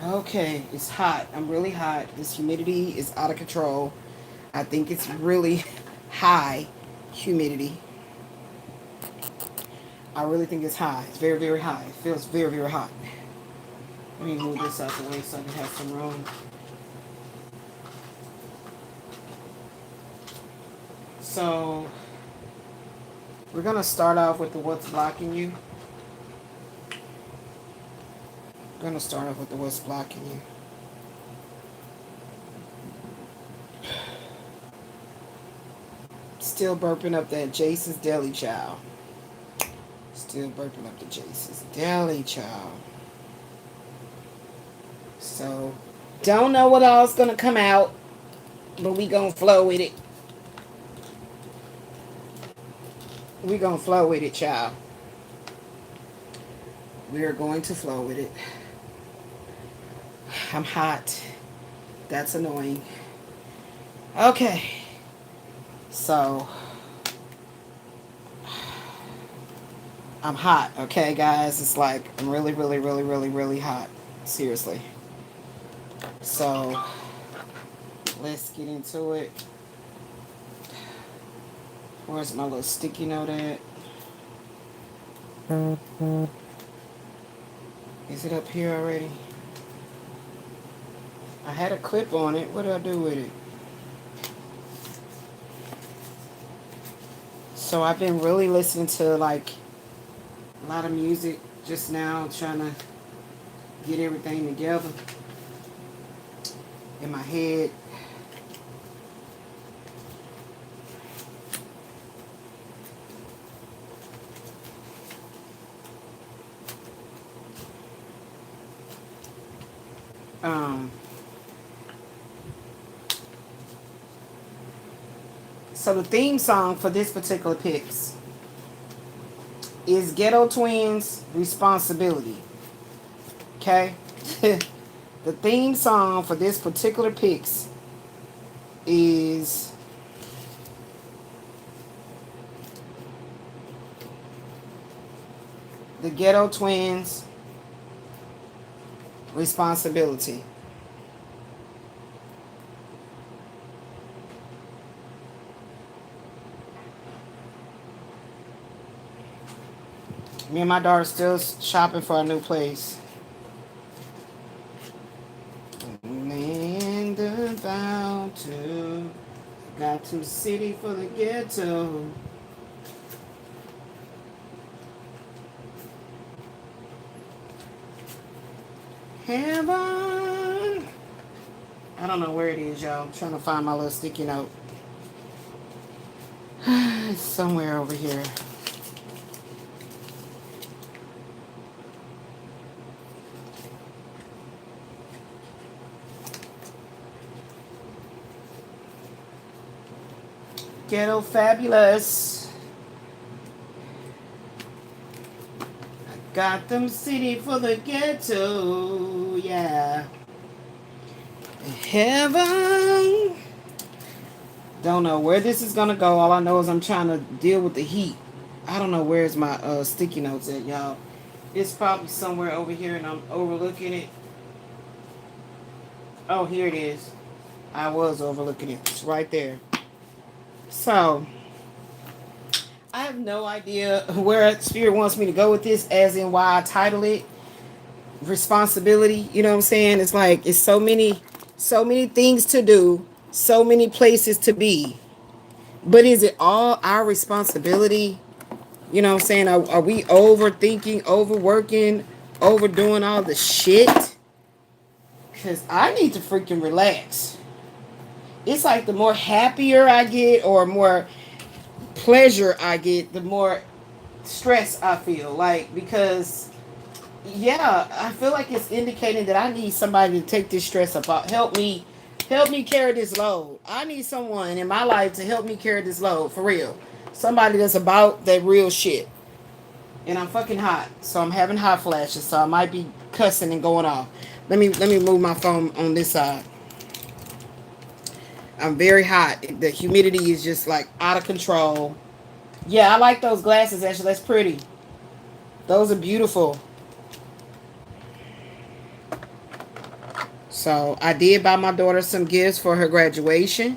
Okay, it's hot. I'm really hot. This humidity is out of control. I think it's really high humidity. I really think it's high. It's very, very high. It feels very, very hot. Let me move this out the way so I can have some room. So, we're going to start off with the what's blocking you. We're going to start off with the what's blocking you. Still burping up that Jason's Deli, child. Still burping up the Jason's Deli, child. So, don't know what all's going to come out, but we going to flow with it. We going to flow with it, child. We are going to flow with it. I'm hot. That's annoying. Okay. So, I'm hot, okay, guys? It's like, I'm really, really, really, really, really hot. Seriously. So, let's get into it. Where's my little sticky note at? Is it up here already? I had a clip on it. What do I do with it? So I've been really listening to like a lot of music just now, trying to get everything together in my head. So the theme song for this particular picks is Ghetto Twins Responsibility. Okay? The theme song for this particular picks is the Ghetto Twins Responsibility. Me and my daughter still shopping for a new place. And about to got to city for the ghetto. Heaven. I don't know where it is, y'all. I'm trying to find my little sticky note. It's somewhere over here. Ghetto Fabulous. I got them city for the ghetto, yeah. Heaven. Don't know where this is gonna go. All I know is I'm trying to deal with the heat. I don't know where's my sticky notes at, y'all. It's probably somewhere over here and I'm overlooking it. Oh, here it is. I was overlooking it. It's right there. So, I have no idea where Spirit wants me to go with this, as in why I title it Responsibility. You know what I'm saying? It's like, it's so many things to do, so many places to be. But is it all our responsibility? You know what I'm saying? Are we overthinking, overworking, overdoing all the shit? Because I need to freaking relax. It's like the more happier I get or more pleasure I get, the more stress I feel. Like, because, yeah, I feel like it's indicating that I need somebody to take this stress up. Help me carry this load. I need someone in my life to help me carry this load, for real. Somebody that's about that real shit. And I'm fucking hot, so I'm having hot flashes, so I might be cussing and going off. Let me move my phone on this side. I'm very hot. The humidity is just like out of control. Yeah, I like those glasses, Ashley. That's pretty. Those are beautiful. So I did buy my daughter some gifts for her graduation.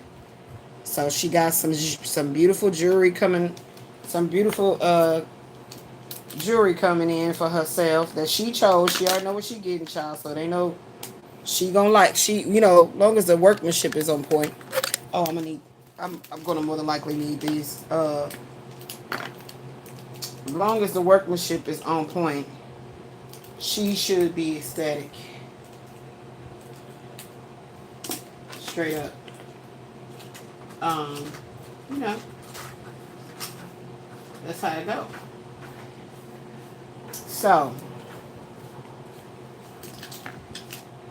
So she got some beautiful jewelry coming, some beautiful jewelry coming in for herself that she chose. She already know what she getting, child. So they know she gonna like long as the workmanship is on point. Oh, I'm gonna more than likely need these. As long as the workmanship is on point, she should be ecstatic. Straight up. Um, you know, that's how it go. So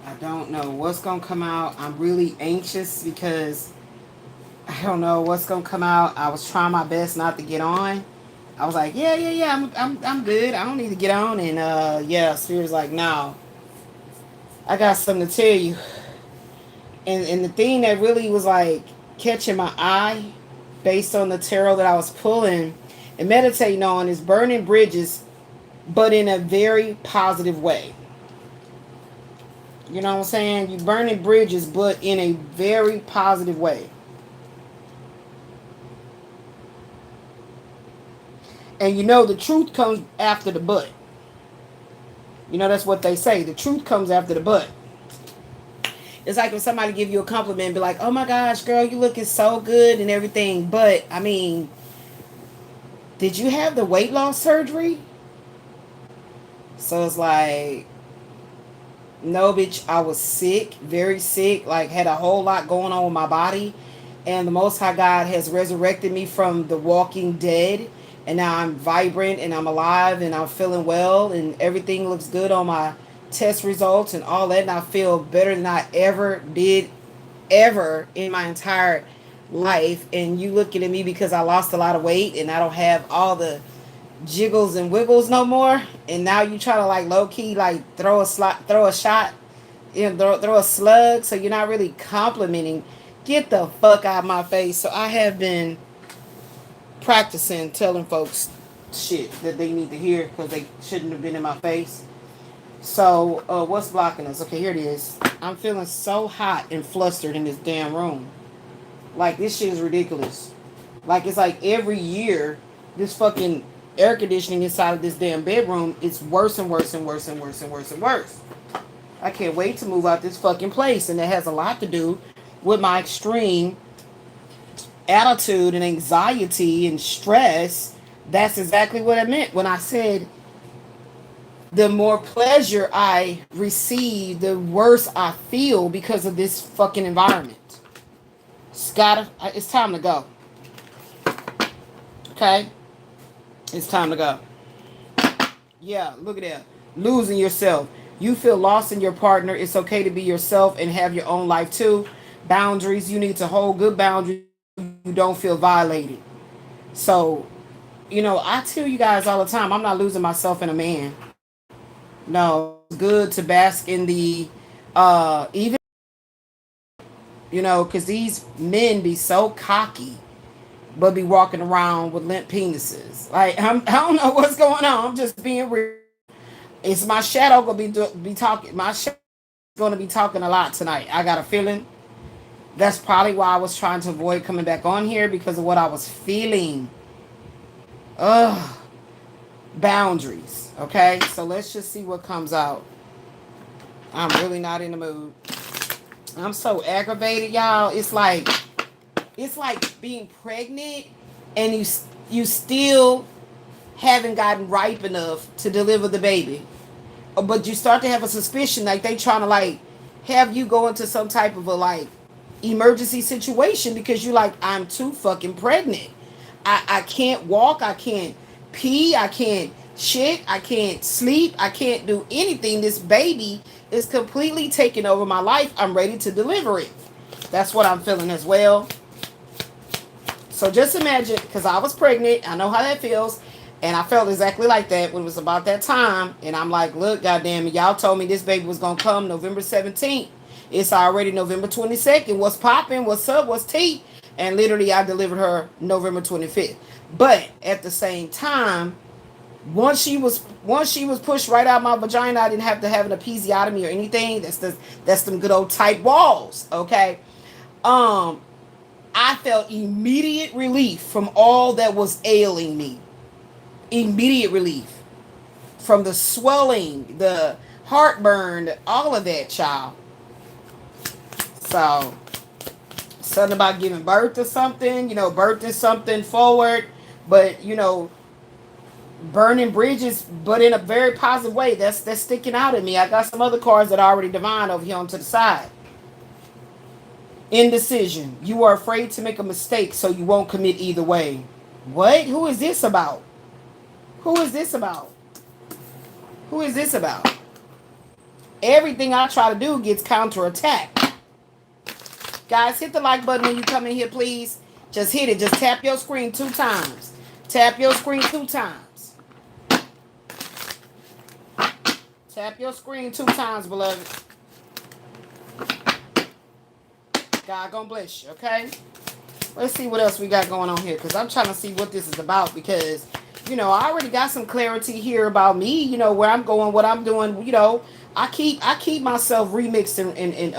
I don't know what's gonna come out. I'm really anxious because I don't know what's gonna come out. I was trying my best not to get on. I was like, yeah, I'm good. I don't need to get on. And Spirit's like, no, I got something to tell you. And the thing that really was like catching my eye, based on the tarot that I was pulling and meditating on, is burning bridges, but in a very positive way. You know what I'm saying? You burning bridges, but in a very positive way. And the truth comes after the but. That's what they say. The truth comes after the but. It's like when somebody give you a compliment and be like, oh my gosh, girl, you looking so good and everything. But, I mean, did you have the weight loss surgery? So it's like, no, bitch, I was sick, very sick, like had a whole lot going on with my body. And the Most High God has resurrected me from the walking dead. And now I'm vibrant and I'm alive and I'm feeling well and everything looks good on my test results and all that. And I feel better than I ever did ever in my entire life. And you looking at me because I lost a lot of weight and I don't have all the jiggles and wiggles no more. And now you try to like low key like throw a shot, throw a slug. So you're not really complimenting. Get the fuck out of my face. So I have been practicing telling folks shit that they need to hear because they shouldn't have been in my face. So what's blocking us? Okay, here it is. I'm feeling so hot and flustered in this damn room. Like, this shit is ridiculous. Like, it's like every year this fucking air conditioning inside of this damn bedroom is worse and worse and worse and worse and worse and worse. I can't wait to move out this fucking place. And it has a lot to do with my extreme attitude and anxiety and stress. That's exactly what I meant when I said the more pleasure I receive, the worse I feel because of this fucking environment. It's time to go. Okay? It's time to go. Yeah, look at that. Losing yourself. You feel lost in your partner. It's okay to be yourself and have your own life too. Boundaries. You need to hold good boundaries. You don't feel violated. So, I tell you guys all the time, I'm not losing myself in a man. No, it's good to bask in the, even, because these men be so cocky, but be walking around with limp penises. Like, I don't know what's going on. I'm just being real. It's my shadow going to be talking. My shadow is going to be talking a lot tonight. I got a feeling. That's probably why I was trying to avoid coming back on here, because of what I was feeling. Ugh. Boundaries. Okay? So let's just see what comes out. I'm really not in the mood. I'm so aggravated, y'all. It's like being pregnant and you still haven't gotten ripe enough to deliver the baby. But you start to have a suspicion like they trying to like have you go into some type of a like emergency situation because you're like, I'm too fucking pregnant. I can't walk, I can't pee, I can't shit, I can't sleep, I can't do anything. This baby is completely taking over my life. I'm ready to deliver it. That's what I'm feeling as well. So just imagine, because I was pregnant, I know how that feels, and I felt exactly like that when it was about that time. And I'm like, look, goddamn it, y'all told me this baby was gonna come November 17th. It's already November 22nd. What's popping? What's up? What's tea? And literally, I delivered her November 25th. But at the same time, Once she was pushed right out my vagina, I didn't have to have an episiotomy or anything. That's them good old tight walls. Okay. I felt immediate relief from all that was ailing me. Immediate relief from the swelling, the heartburn, all of that, child. So, something about giving birth to something, birthing something forward, but, burning bridges, but in a very positive way. That's sticking out at me. I got some other cards that are already divine over here on to the side. Indecision. You are afraid to make a mistake, so you won't commit either way. What? Who is this about? Who is this about? Who is this about? Everything I try to do gets counterattacked. Guys, hit the like button when you come in here, please. Just hit it. Just tap your screen 2 times. Tap your screen 2 times. Tap your screen 2 times, beloved. God gonna bless you, okay? Let's see what else we got going on here, because I'm trying to see what this is about, because, I already got some clarity here about me, where I'm going, what I'm doing, I keep myself remixing and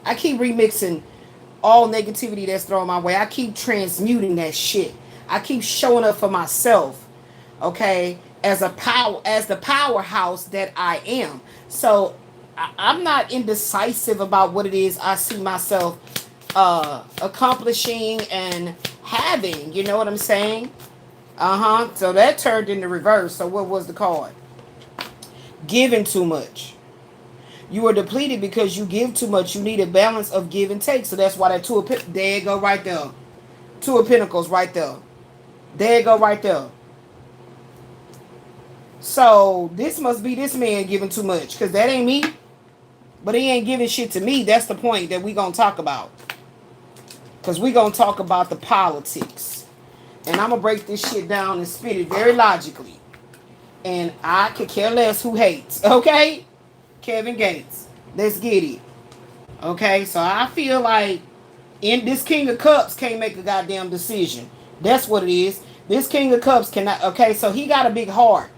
I keep remixing all negativity that's thrown my way. I keep transmuting that shit. I keep showing up for myself, okay, as the powerhouse that I am. So I'm not indecisive about what it is I see myself accomplishing and having. You know what I'm saying? So that turned into reverse. So what was the card? Giving too much. You are depleted because you give too much. You need a balance of give and take. So that's why that there you go right there. 2 of Pentacles right there. There you go right there. So this must be this man giving too much, because that ain't me. But he ain't giving shit to me. That's the point that we gonna talk about. Because we gonna talk about the politics. And I'm gonna break this shit down and spit it very logically. And I could care less who hates. Okay? Kevin Gates. Let's get it. Okay? So I feel like in this King of Cups can't make a goddamn decision. That's what it is. This King of Cups cannot. Okay? So he got a big heart.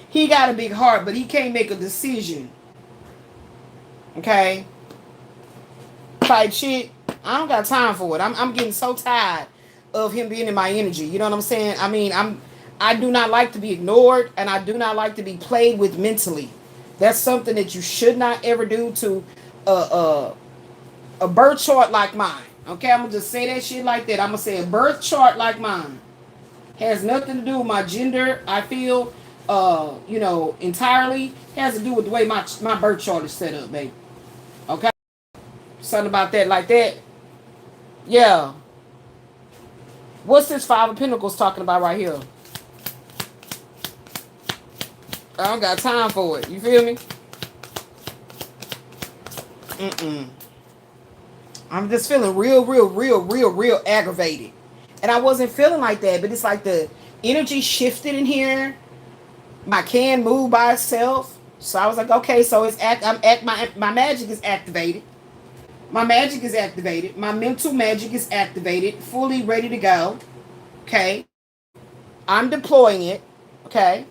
He got a big heart, but he can't make a decision. Okay? Type shit. I don't got time for it. I'm getting so tired of him being in my energy. You know what I'm saying? I mean, I do not like to be ignored, and I do not like to be played with mentally. That's something that you should not ever do to a birth chart like mine. Okay, I'm gonna just say that shit like that. I'm gonna say a birth chart like mine has nothing to do with my gender. I feel, entirely has to do with the way my birth chart is set up, baby. Okay, something about that like that. Yeah. What's this 5 of Pentacles talking about right here? I don't got time for it. You feel me? I'm just feeling real aggravated. And I wasn't feeling like that, but it's like the energy shifted in here. My can moved by itself. So I was like, okay, so my magic is activated. My magic is activated. My mental magic is activated, fully ready to go. Okay. I'm deploying it. Okay.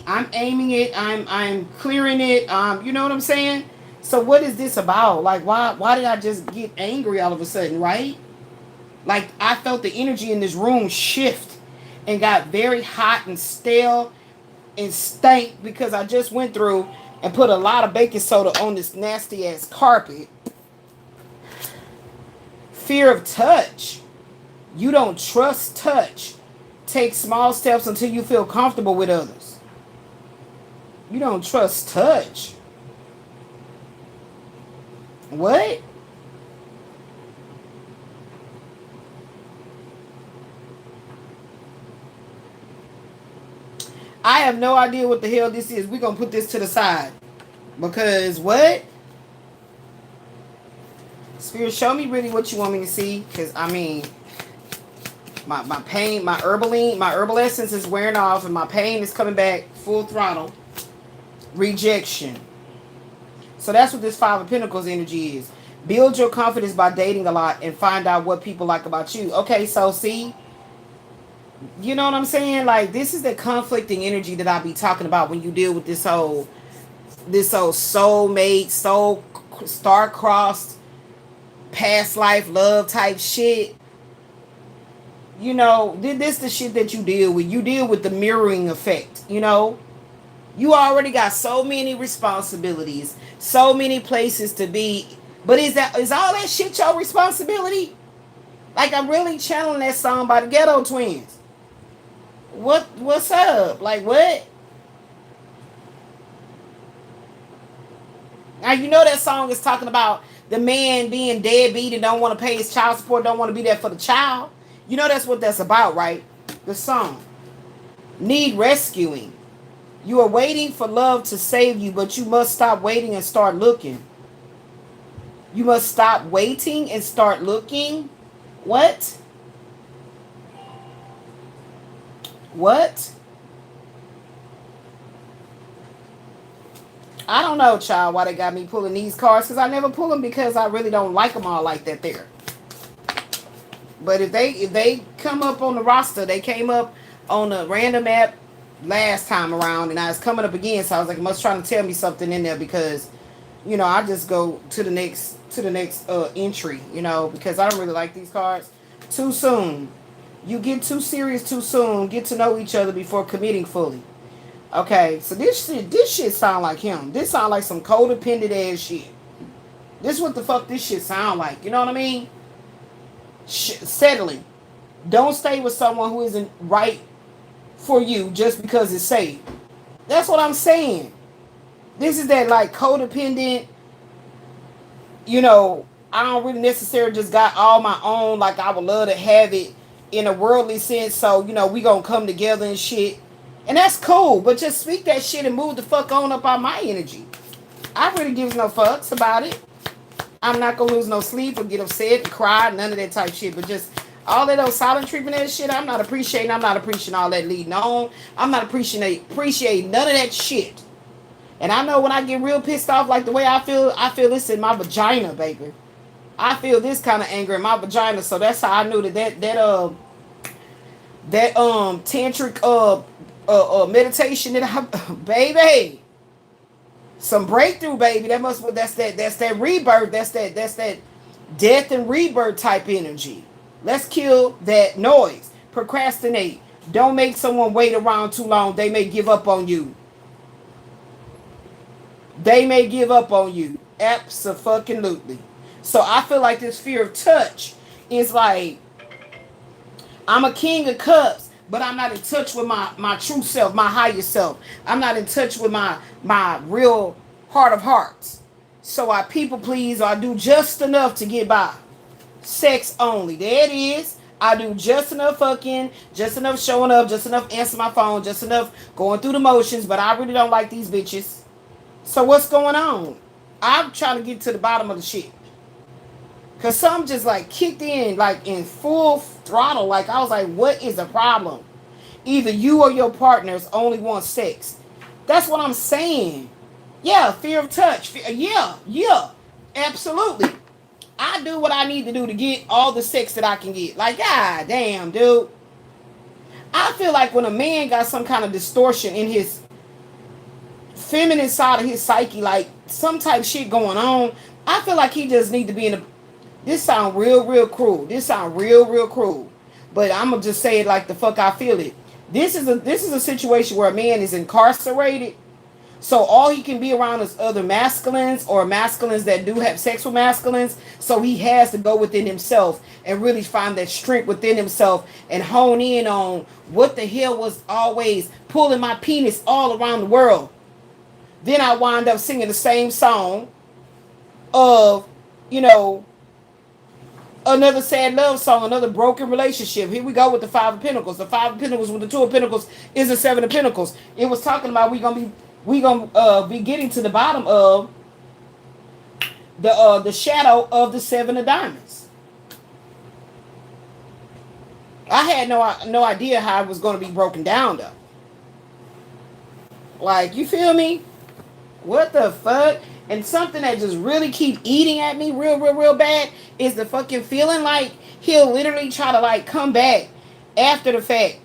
I'm aiming it. I'm clearing it. You know what I'm saying? So what is this about? Like, why did I just get angry all of a sudden, right? Like, I felt the energy in this room shift and got very hot and stale and stank because I just went through and put a lot of baking soda on this nasty ass carpet. Fear of touch. You don't trust touch. Take small steps until you feel comfortable with others. You don't trust touch. What? I have no idea what the hell this is. We're going to put this to the side. Because what? Spirit, show me really what you want me to see. Because, I mean, my pain, my herbal essence is wearing off. And my pain is coming back full throttle. Rejection. So that's what this 5 of Pentacles energy is. Build your confidence by dating a lot and find out what people like about you. Okay, so see, You know what I'm saying? Like, this is the conflicting energy that I be talking about when you deal with this whole soulmate, soul star-crossed, past life love type shit. You know, this the shit that you deal with. You deal with the mirroring effect, you know? You already got so many responsibilities, so many places to be. But is all that shit your responsibility? Like, I'm really channeling that song by the Ghetto Twins. What's up? Like, what? Now, you know that song is talking about the man being deadbeat and don't want to pay his child support, don't want to be there for the child. You know that's what that's about, right? The song. Need rescuing. You are waiting for love to save you, but you must stop waiting and start looking. You must stop waiting and start looking. What? What? I don't know, child, why they got me pulling these cards, because I never pull them because I really don't like them all like that there. But if they come up on the roster, they came up on a random app last time around, and I was coming up again, so I was like, it must trying to tell me something in there, because, you know, I just go to the next entry, you know, because I don't really like these cards. Too soon. You get too serious too soon. Get to know each other before committing fully. Okay, so this shit sound like him. This sound like some codependent ass shit. This is what the fuck this shit sound like. You know what I mean? Settling. Don't stay with someone who isn't right for you just because it's safe. That's what I'm saying. This is that like codependent, you know, I don't really necessarily just got all my own, like I would love to have it in a worldly sense, so, you know, we gonna come together and shit. And that's cool, but just speak that shit and move the fuck on up on my energy. I really gives no fucks about it. I'm not gonna lose no sleep or get upset and cry, none of that type shit, but just all that old silent treatment and shit, I'm not appreciating all that leading on. I'm not appreciating none of that shit. And I know when I get real pissed off, like the way I feel this in my vagina, baby. I feel this kind of anger in my vagina, so that's how I knew that tantric meditation that I, baby, some breakthrough, baby. That's that rebirth. That's that death and rebirth type energy. Let's kill that noise. Procrastinate. Don't make someone wait around too long. They may give up on you. Abso-fucking-lutely. So I feel like this fear of touch is like, I'm a king of cups, but I'm not in touch with my true self, my higher self. I'm not in touch with my real heart of hearts. So I people please, or I do just enough to get by. Sex only. There it is. I do just enough fucking, just enough showing up, just enough answering my phone, just enough going through the motions, but I really don't like these bitches. So what's going on? I'm trying to get to the bottom of the shit. Because some just like kicked in, like in full throttle. Like I was like, what is the problem? Either you or your partners only want sex. That's what I'm saying. Yeah, fear of touch. Yeah, absolutely. I do what I need to do to get all the sex that I can get. Like, god damn, dude. I feel like when a man got some kind of distortion in his feminine side of his psyche, like some type of shit going on, I feel like he just need to be in a... This sound real cruel. Real cruel. But I'm gonna just say it like the fuck I feel it. This is a situation where a man is incarcerated. So all he can be around is other masculines or masculines that do have sex with masculines. So he has to go within himself and really find that strength within himself and hone in on what the hell was always pulling my penis all around the world. Then I wind up singing the same song of, you know, another sad love song, another broken relationship. Here we go with the Five of Pentacles. The Five of Pentacles with the Two of Pentacles is the Seven of Pentacles. It was talking about we gonna be getting to the bottom of the shadow of the Seven of Diamonds. I had no idea how it was going to be broken down though. Like, you feel me? What the fuck? And something that just really keep eating at me real bad is the fucking feeling like he'll literally try to like come back after the fact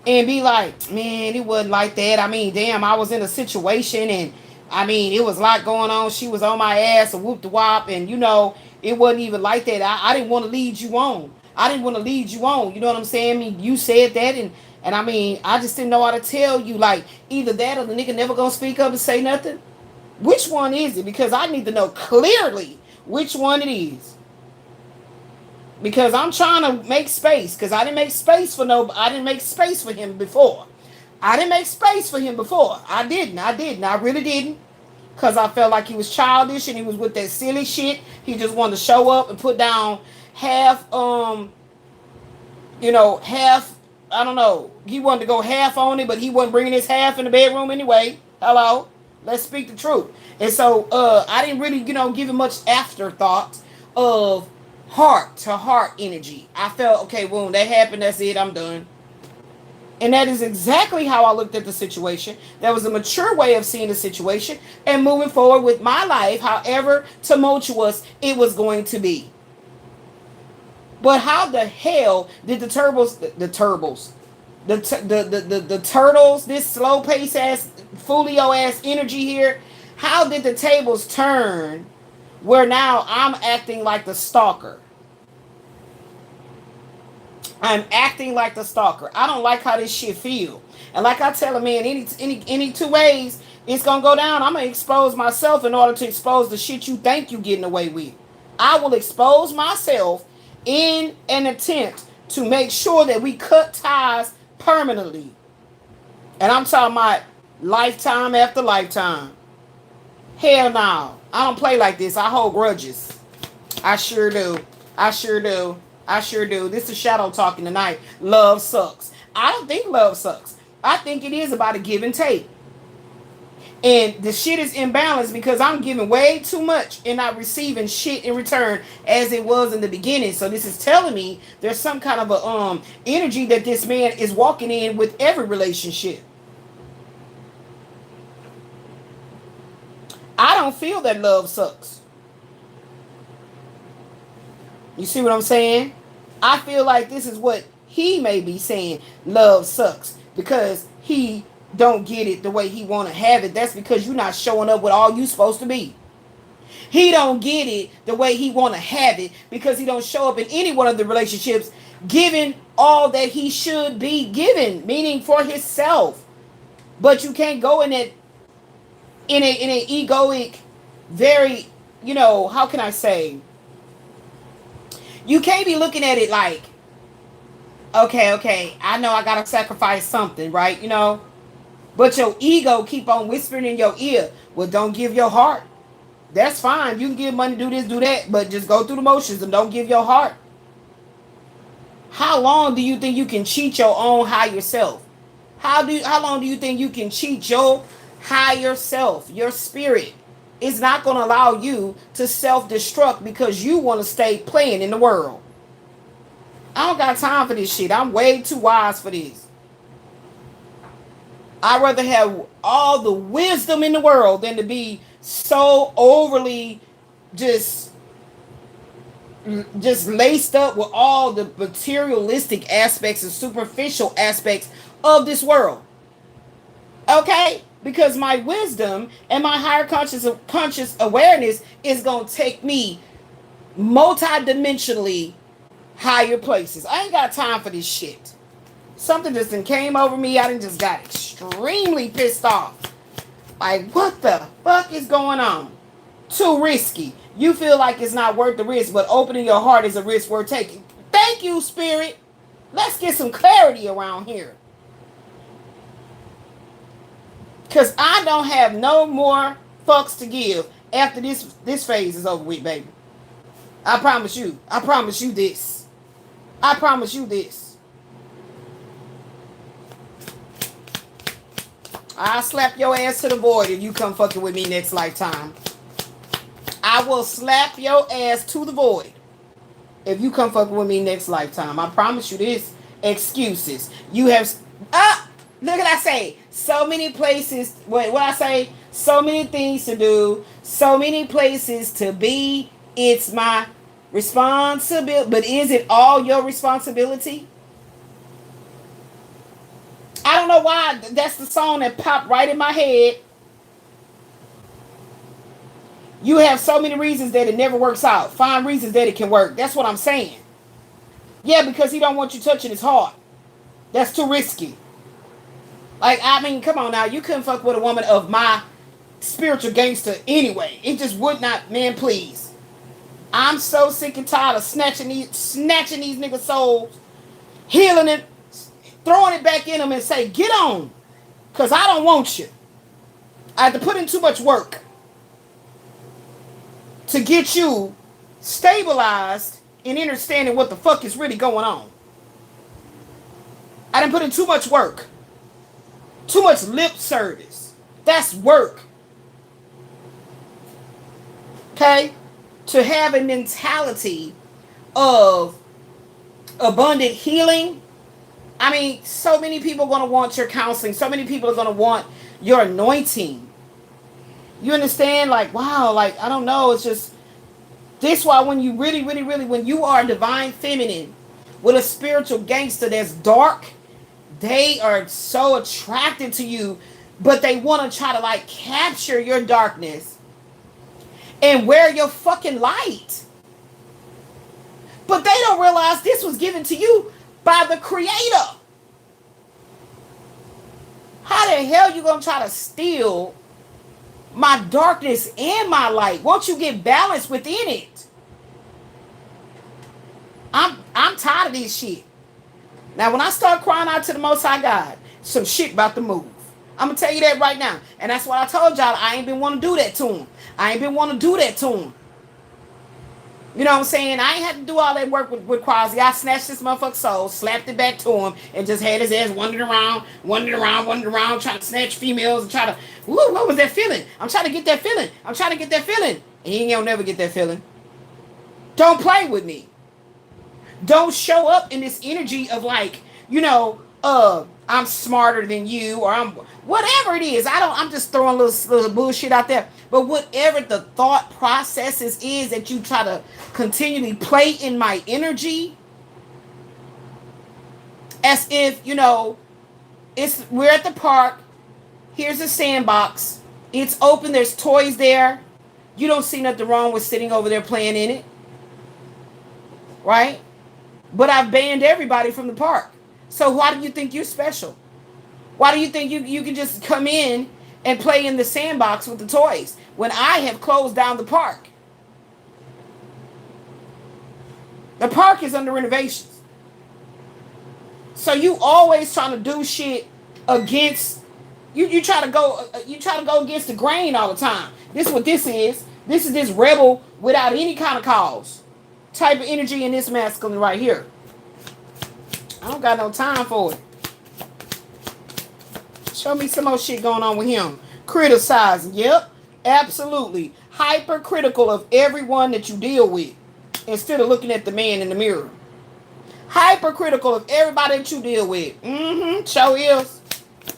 and be like, man, it wasn't like that. I mean, damn, I was in a situation and I mean, it was a lot going on. She was on my ass, a whoop the wop, and you know, it wasn't even like that. I didn't want to lead you on. I didn't want to lead you on. You know what I'm saying? I mean, you said that, and I mean, I just didn't know how to tell you. Like, either that or the nigga never gonna speak up and say nothing. Which one is it? Because I need to know clearly which one it is. Because I'm trying to make space. Because I didn't make space for I didn't make space for him before. I didn't make space for him before. I didn't. I really didn't. Because I felt like he was childish and he was with that silly shit. He just wanted to show up and put down half, half, I don't know. He wanted to go half on it, but he wasn't bringing his half in the bedroom anyway. Hello? Let's speak the truth. And so I didn't really, give him much afterthought of heart to heart energy. I felt, okay, boom, that happened. That's it. I'm done. And that is exactly how I looked at the situation. That was a mature way of seeing the situation and moving forward with my life, however tumultuous it was going to be. But how the hell did the turtles, this slow pace ass, folio ass energy here, how did the tables turn where now I'm acting like the stalker? I'm acting like the stalker. I don't like how this shit feel. And like I tell a man, any two ways it's gonna go down, I'm gonna expose myself in order to expose the shit you think you getting away with. I will expose myself in an attempt to make sure that we cut ties permanently. And I'm talking about lifetime after lifetime. Hell no. I don't play like this. I hold grudges. I sure do. I sure do. I sure do. This is Shadow talking tonight. Love sucks. I don't think love sucks. I think it is about a give and take. And the shit is imbalanced because I'm giving way too much and not receiving shit in return as it was in the beginning. So this is telling me there's some kind of a energy that this man is walking in with every relationship. I don't feel that love sucks. You see what I'm saying? I feel like this is what he may be saying. Love sucks because he don't get it the way he want to have it. That's because you're not showing up with all you supposed to be. He don't get it the way he want to have it because he don't show up in any one of the relationships giving all that he should be given, meaning for himself. But you can't go in it in an egoic, very, how can I say? You can't be looking at it like, okay, I know I gotta sacrifice something, right? But your ego keep on whispering in your ear, well, don't give your heart. That's fine. You can give money, do this, do that, but just go through the motions and don't give your heart. How long do you think you can cheat your own higher self? How long do you think you can cheat your higher self, your spirit? It's not going to allow you to self-destruct because you want to stay playing in the world. I don't got time for this shit. I'm way too wise for this. I'd rather have all the wisdom in the world than to be so overly just laced up with all the materialistic aspects and superficial aspects of this world. Okay? Because my wisdom and my higher conscious awareness is going to take me multi-dimensionally higher places. I ain't got time for this shit. Something just came over me. I just got extremely pissed off. Like, what the fuck is going on? Too risky. You feel like it's not worth the risk, but opening your heart is a risk worth taking. Thank you, Spirit. Let's get some clarity around here. Because I don't have no more fucks to give after this phase is over with, baby. I promise you. I promise you this. I promise you this. I'll slap your ass to the void if you come fucking with me next lifetime. I will slap your ass to the void if you come fucking with me next lifetime. I promise you this. Excuses. You have... Look at I say, so many places, what I say, so many things to do, so many places to be. It's my responsibility. But is it all your responsibility? know why that's the song that popped right in my head. You have so many reasons that it never works out. Find reasons that it can work. That's what I'm saying. Yeah, because he don't want you touching his heart. That's too risky. Like, I mean, come on now. You couldn't fuck with a woman of my spiritual gangster anyway. It just would not, man, please. I'm so sick and tired of snatching these niggas' souls, healing it, throwing it back in them and say, get on. Because I don't want you. I had to put in too much work to get you stabilized and understanding what the fuck is really going on. I didn't put in too much work. Too much lip service. That's work. Okay? To have a mentality of abundant healing. I mean, so many people are going to want your counseling. So many people are going to want your anointing. You understand? Like, wow, like, I don't know. It's just, this why when you really, when you are a divine feminine with a spiritual gangster that's dark, they are so attracted to you, but they want to try to like capture your darkness and wear your fucking light. But they don't realize this was given to you by the Creator. How the hell you gonna try to steal my darkness and my light? Won't you get balance within it? I'm tired of this shit. Now, when I start crying out to the Most High God, some shit about to move. I'm going to tell you that right now. And that's what I told y'all. I ain't been want to do that to him. I ain't been want to do that to him. You know what I'm saying? I ain't had to do all that work with Quasi. I snatched this motherfucker's soul, slapped it back to him, and just had his ass wandering around, trying to snatch females and try to, ooh, what was that feeling? I'm trying to get that feeling. And he ain't gonna never get that feeling. Don't play with me. Don't show up in this energy of like, you know, I'm smarter than you, or I'm whatever it is. I'm just throwing little bullshit out there. But whatever the thought processes is that you try to continually play in my energy, as if, you know, we're at the park. Here's a sandbox. It's open. There's toys there. You don't see nothing wrong with sitting over there playing in it, right? But I've banned everybody from the park. So why do you think you're special? Why do you think you can just come in and play in the sandbox with the toys when I have closed down the park? The park is under renovations. So you always trying to do shit against you try to go against the grain all the time. This is what this is. This is this rebel without any kind of cause type of energy in this masculine right here. I don't got no time for it. Show me some more shit going on with him. Criticizing. Yep. Absolutely. Hypercritical of everyone that you deal with. Instead of looking at the man in the mirror. Hypercritical of everybody that you deal with. Sure is.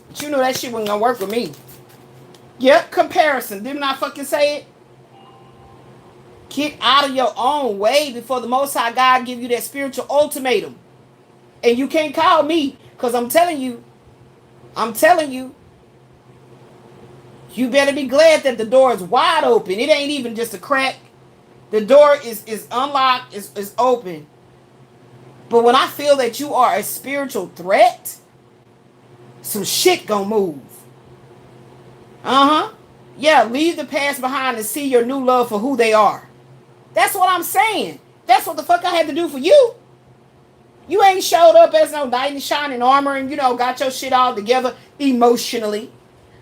But you know that shit wasn't gonna work with me. Yep. Comparison. Didn't I fucking say it? Get out of your own way before the Most High God give you that spiritual ultimatum. And you can't call me, because I'm telling you, you better be glad that the door is wide open. It ain't even just a crack. The door is unlocked, is open. But when I feel that you are a spiritual threat, some shit gonna move. Yeah, leave the past behind and see your new love for who they are. That's what I'm saying. That's what the fuck I had to do for you. You ain't showed up as no knight in shining armor and, you know, got your shit all together emotionally,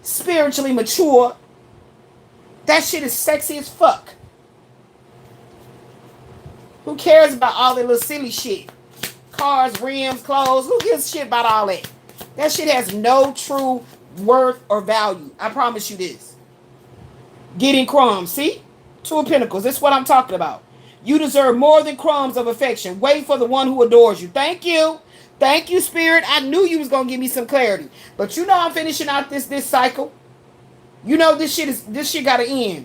spiritually mature. That shit is sexy as fuck. Who cares about all that little silly shit? Cars, rims, clothes. Who gives a shit about all that? That shit has no true worth or value. I promise you this. Getting crumbs. See? Two of Pentacles. That's what I'm talking about. You deserve more than crumbs of affection. Wait for the one who adores you. Thank you. Thank you, Spirit. I knew you was going to give me some clarity. But you know I'm finishing out this cycle. You know this shit got to end.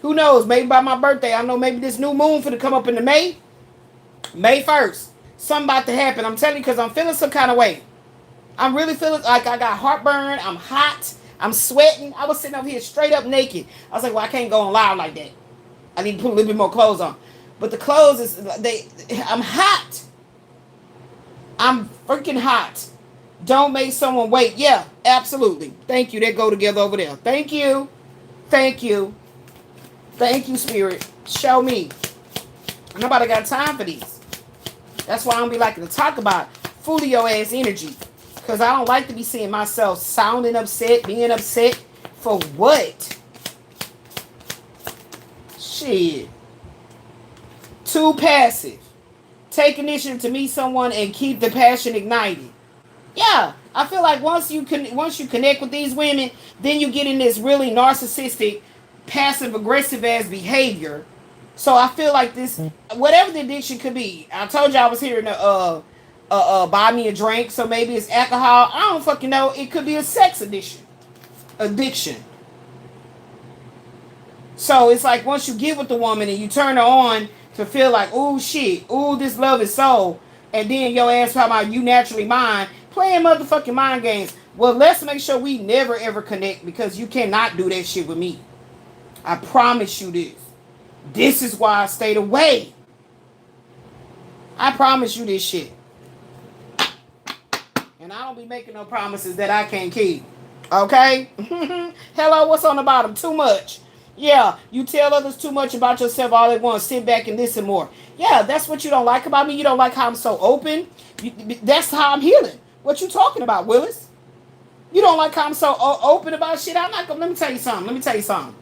Who knows? Maybe by my birthday. I know maybe this new moon finna come up into May 1st. Something about to happen. I'm telling you because I'm feeling some kind of way. I'm really feeling like I got heartburn. I'm hot. I'm sweating. I was sitting up here straight up naked. I was like, well, I can't go on live like that. I need to put a little bit more clothes on. But the clothes is I'm hot. I'm freaking hot. Don't make someone wait. Yeah, absolutely. Thank you. They go together over there. Thank you. Thank you. Thank you, Spirit. Show me. Nobody got time for these. That's why I don't be liking to talk about folio ass energy. Because I don't like to be seeing myself sounding upset, being upset. For what? Shit. Too passive. Take initiative to meet someone and keep the passion ignited. Yeah, I feel like once you connect with these women, then you get in this really narcissistic, passive aggressive ass behavior. So I feel like this, whatever the addiction could be. I told you I was hearing buy me a drink, so maybe it's alcohol. I don't fucking know. It could be a sex addiction. So it's like once you get with the woman and you turn her on to feel like, oh shit, oh this love is so, and then your ass talking about you naturally mine, playing motherfucking mind games. Well, let's make sure we never ever connect, because you cannot do that shit with me. I promise you this. This is why I stayed away. I promise you this shit. And I don't be making no promises that I can't keep. Okay? Hello, what's on the bottom? Too much. Yeah, you tell others too much about yourself all they want. Sit back and listen more. Yeah, that's what you don't like about me. You don't like how I'm so open. That's how I'm healing. What you talking about, Willis? You don't like how I'm so open about shit? I'm not gonna. Let me tell you something.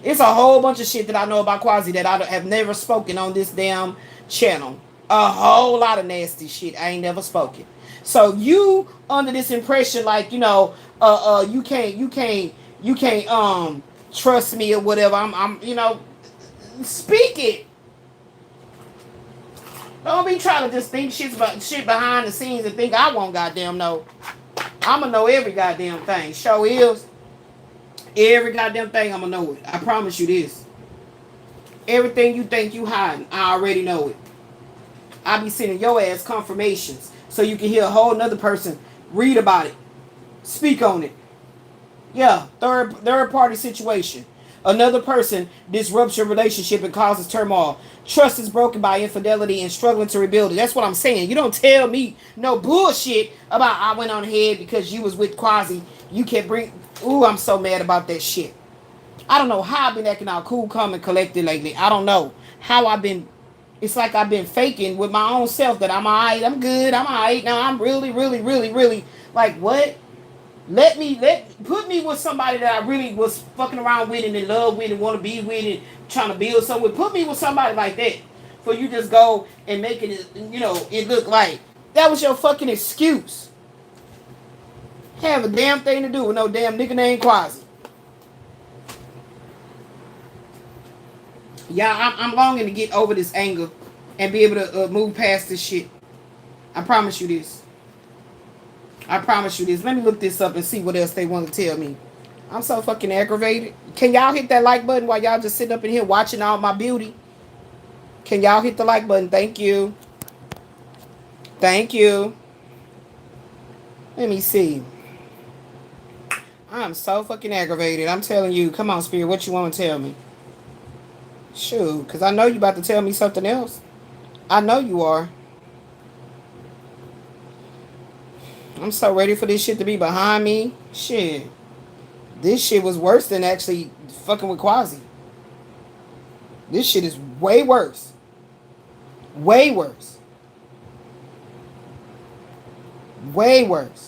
It's a whole bunch of shit that I know about Quasi that I have never spoken on this damn channel. A whole lot of nasty shit I ain't never spoken. So you under this impression like, you can't trust me or whatever. I'm speak it. Don't be trying to just think shit behind the scenes and think I won't goddamn know. I'ma know every goddamn thing. Show is every goddamn thing. I'ma know it. I promise you this. Everything you think you hiding, I already know it. I be sending your ass confirmations so you can hear a whole nother person read about it, speak on it. Yeah, third party situation. Another person disrupts your relationship and causes turmoil. Trust is broken by infidelity and struggling to rebuild it. That's what I'm saying. You don't tell me no bullshit about I went on ahead because you was with Quasi. You can't bring. Ooh, I'm so mad about that shit. I don't know how I've been acting out cool, calm, and collected lately. I don't know how I've been. It's like I've been faking with my own self that I'm alright, I'm good, I'm alright. Now I'm really, really, really, really like what? Put me with somebody that I really was fucking around with and in love with and want to be with and trying to build something with. Put me with somebody like that. For you just go and make it, it look like that was your fucking excuse. Have a damn thing to do with no damn nigga named Quasi. Yeah, I'm longing to get over this anger and be able to move past this shit. I promise you this. Let me look this up and see what else they want to tell me. I'm so fucking aggravated. Can y'all hit that like button while y'all just sitting up in here watching all my beauty? Can y'all hit the like button? Thank you. Thank you. Let me see. I'm so fucking aggravated. I'm telling you. Come on, Spirit. What you want to tell me? Shoot, because I know you about to tell me something else. I know you are. I'm so ready for this shit to be behind me. Shit. This shit was worse than actually fucking with Quasi. This shit is way worse. Way worse. Way worse.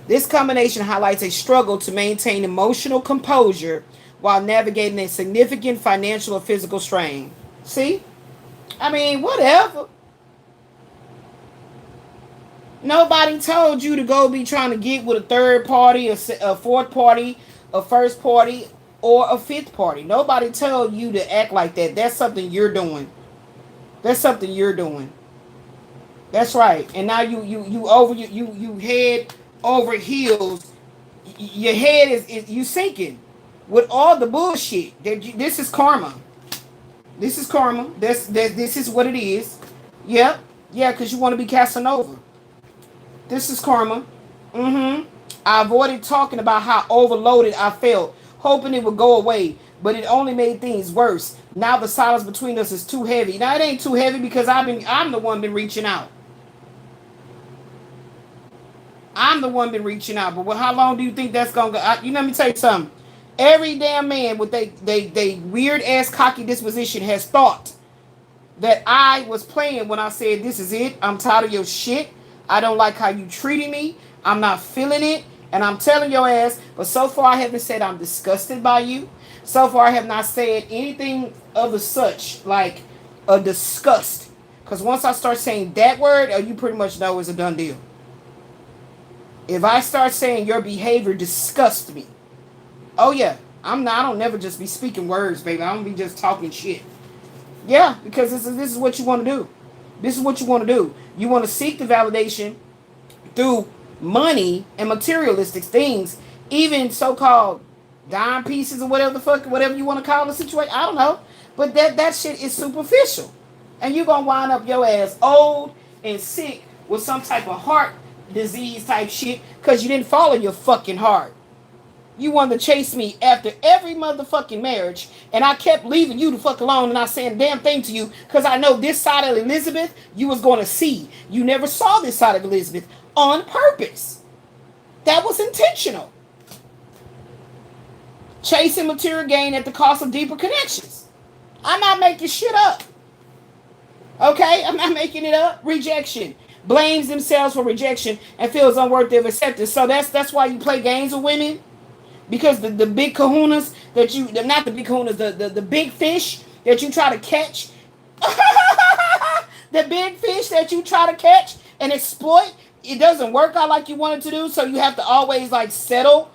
This combination highlights a struggle to maintain emotional composure while navigating a significant financial or physical strain. See? I mean, whatever. Nobody told you to go be trying to get with a third party, a fourth party, a first party, or a fifth party. Nobody told you to act like that. That's something you're doing. That's something you're doing. That's right. And now you head over heels. Your head is you sinking. with all the bullshit that this is karma. This is karma. This is what it is. Yep. Yeah, because you want to be Casanova. This is karma. I avoided talking about how overloaded I felt, hoping it would go away, but it only made things worse. Now the silence between us is too heavy. Now it ain't too heavy because I'm the one been reaching out. I'm the one been reaching out. But how long do you think that's gonna go? Let me tell you something. Every damn man with they weird ass cocky disposition has thought that I was playing when I said this is it. I'm tired of your shit. I don't like how you treating me. I'm not feeling it. And I'm telling your ass, but so far I haven't said I'm disgusted by you. So far I have not said anything of the such, like a disgust. Because once I start saying that word, you pretty much know it's a done deal. If I start saying your behavior disgusts me, oh yeah, I don't never just be speaking words, baby. I don't be just talking shit. Yeah, because this is what you want to do. This is what you want to do. You want to seek the validation through money and materialistic things, even so-called dime pieces or whatever the fuck, whatever you want to call the situation. I don't know. But that shit is superficial. And you're going to wind up your ass old and sick with some type of heart disease type shit because you didn't follow your fucking heart. You wanted to chase me after every motherfucking marriage, and I kept leaving you the fuck alone and not saying a damn thing to you because I know this side of Elizabeth you was going to see. You never saw this side of Elizabeth on purpose. That was intentional. Chasing material gain at the cost of deeper connections. I'm not making shit up. Okay? I'm not making it up. Rejection. Blames themselves for rejection and feels unworthy of acceptance. So that's why you play games with women. Because the big kahunas that you, not the big kahunas, the big fish that you try to catch, the big fish that you try to catch and exploit, it doesn't work out like you want it to do, so you have to always like settle.